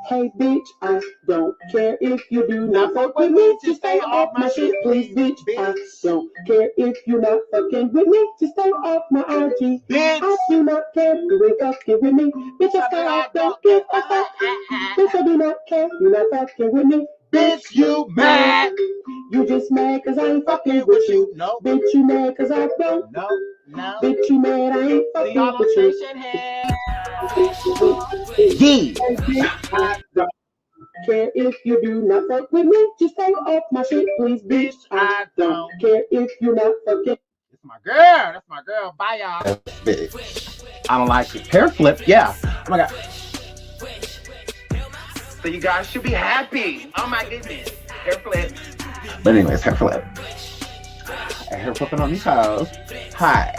Hey bitch, I don't care if you do not fuck with me. Just stay off my shit, please, bitch. I don't care if you not fucking with me. Just stay off my IG. Bitch, I do not care if you ain't fucking with me. Bitch, I don't give a fuck. Bitch, I do not care if you not fucking with me. Bitch, you mad? You just mad cause I ain't fucking with you. No. Bitch, you mad cause I don't? No. Bitch, you mad I ain't fucking with you. Yeah. I don't care if you do not fuck with me. Just stay off my shit, please, bitch. I don't care if you not fucking. That's my girl. That's my girl. Bye, y'all. I don't like it. Hair flip, yeah. Oh my god. So you guys should be happy. Oh my goodness. Hair flip. But anyways, hair flip. Hair flipping on these hoes. Hi.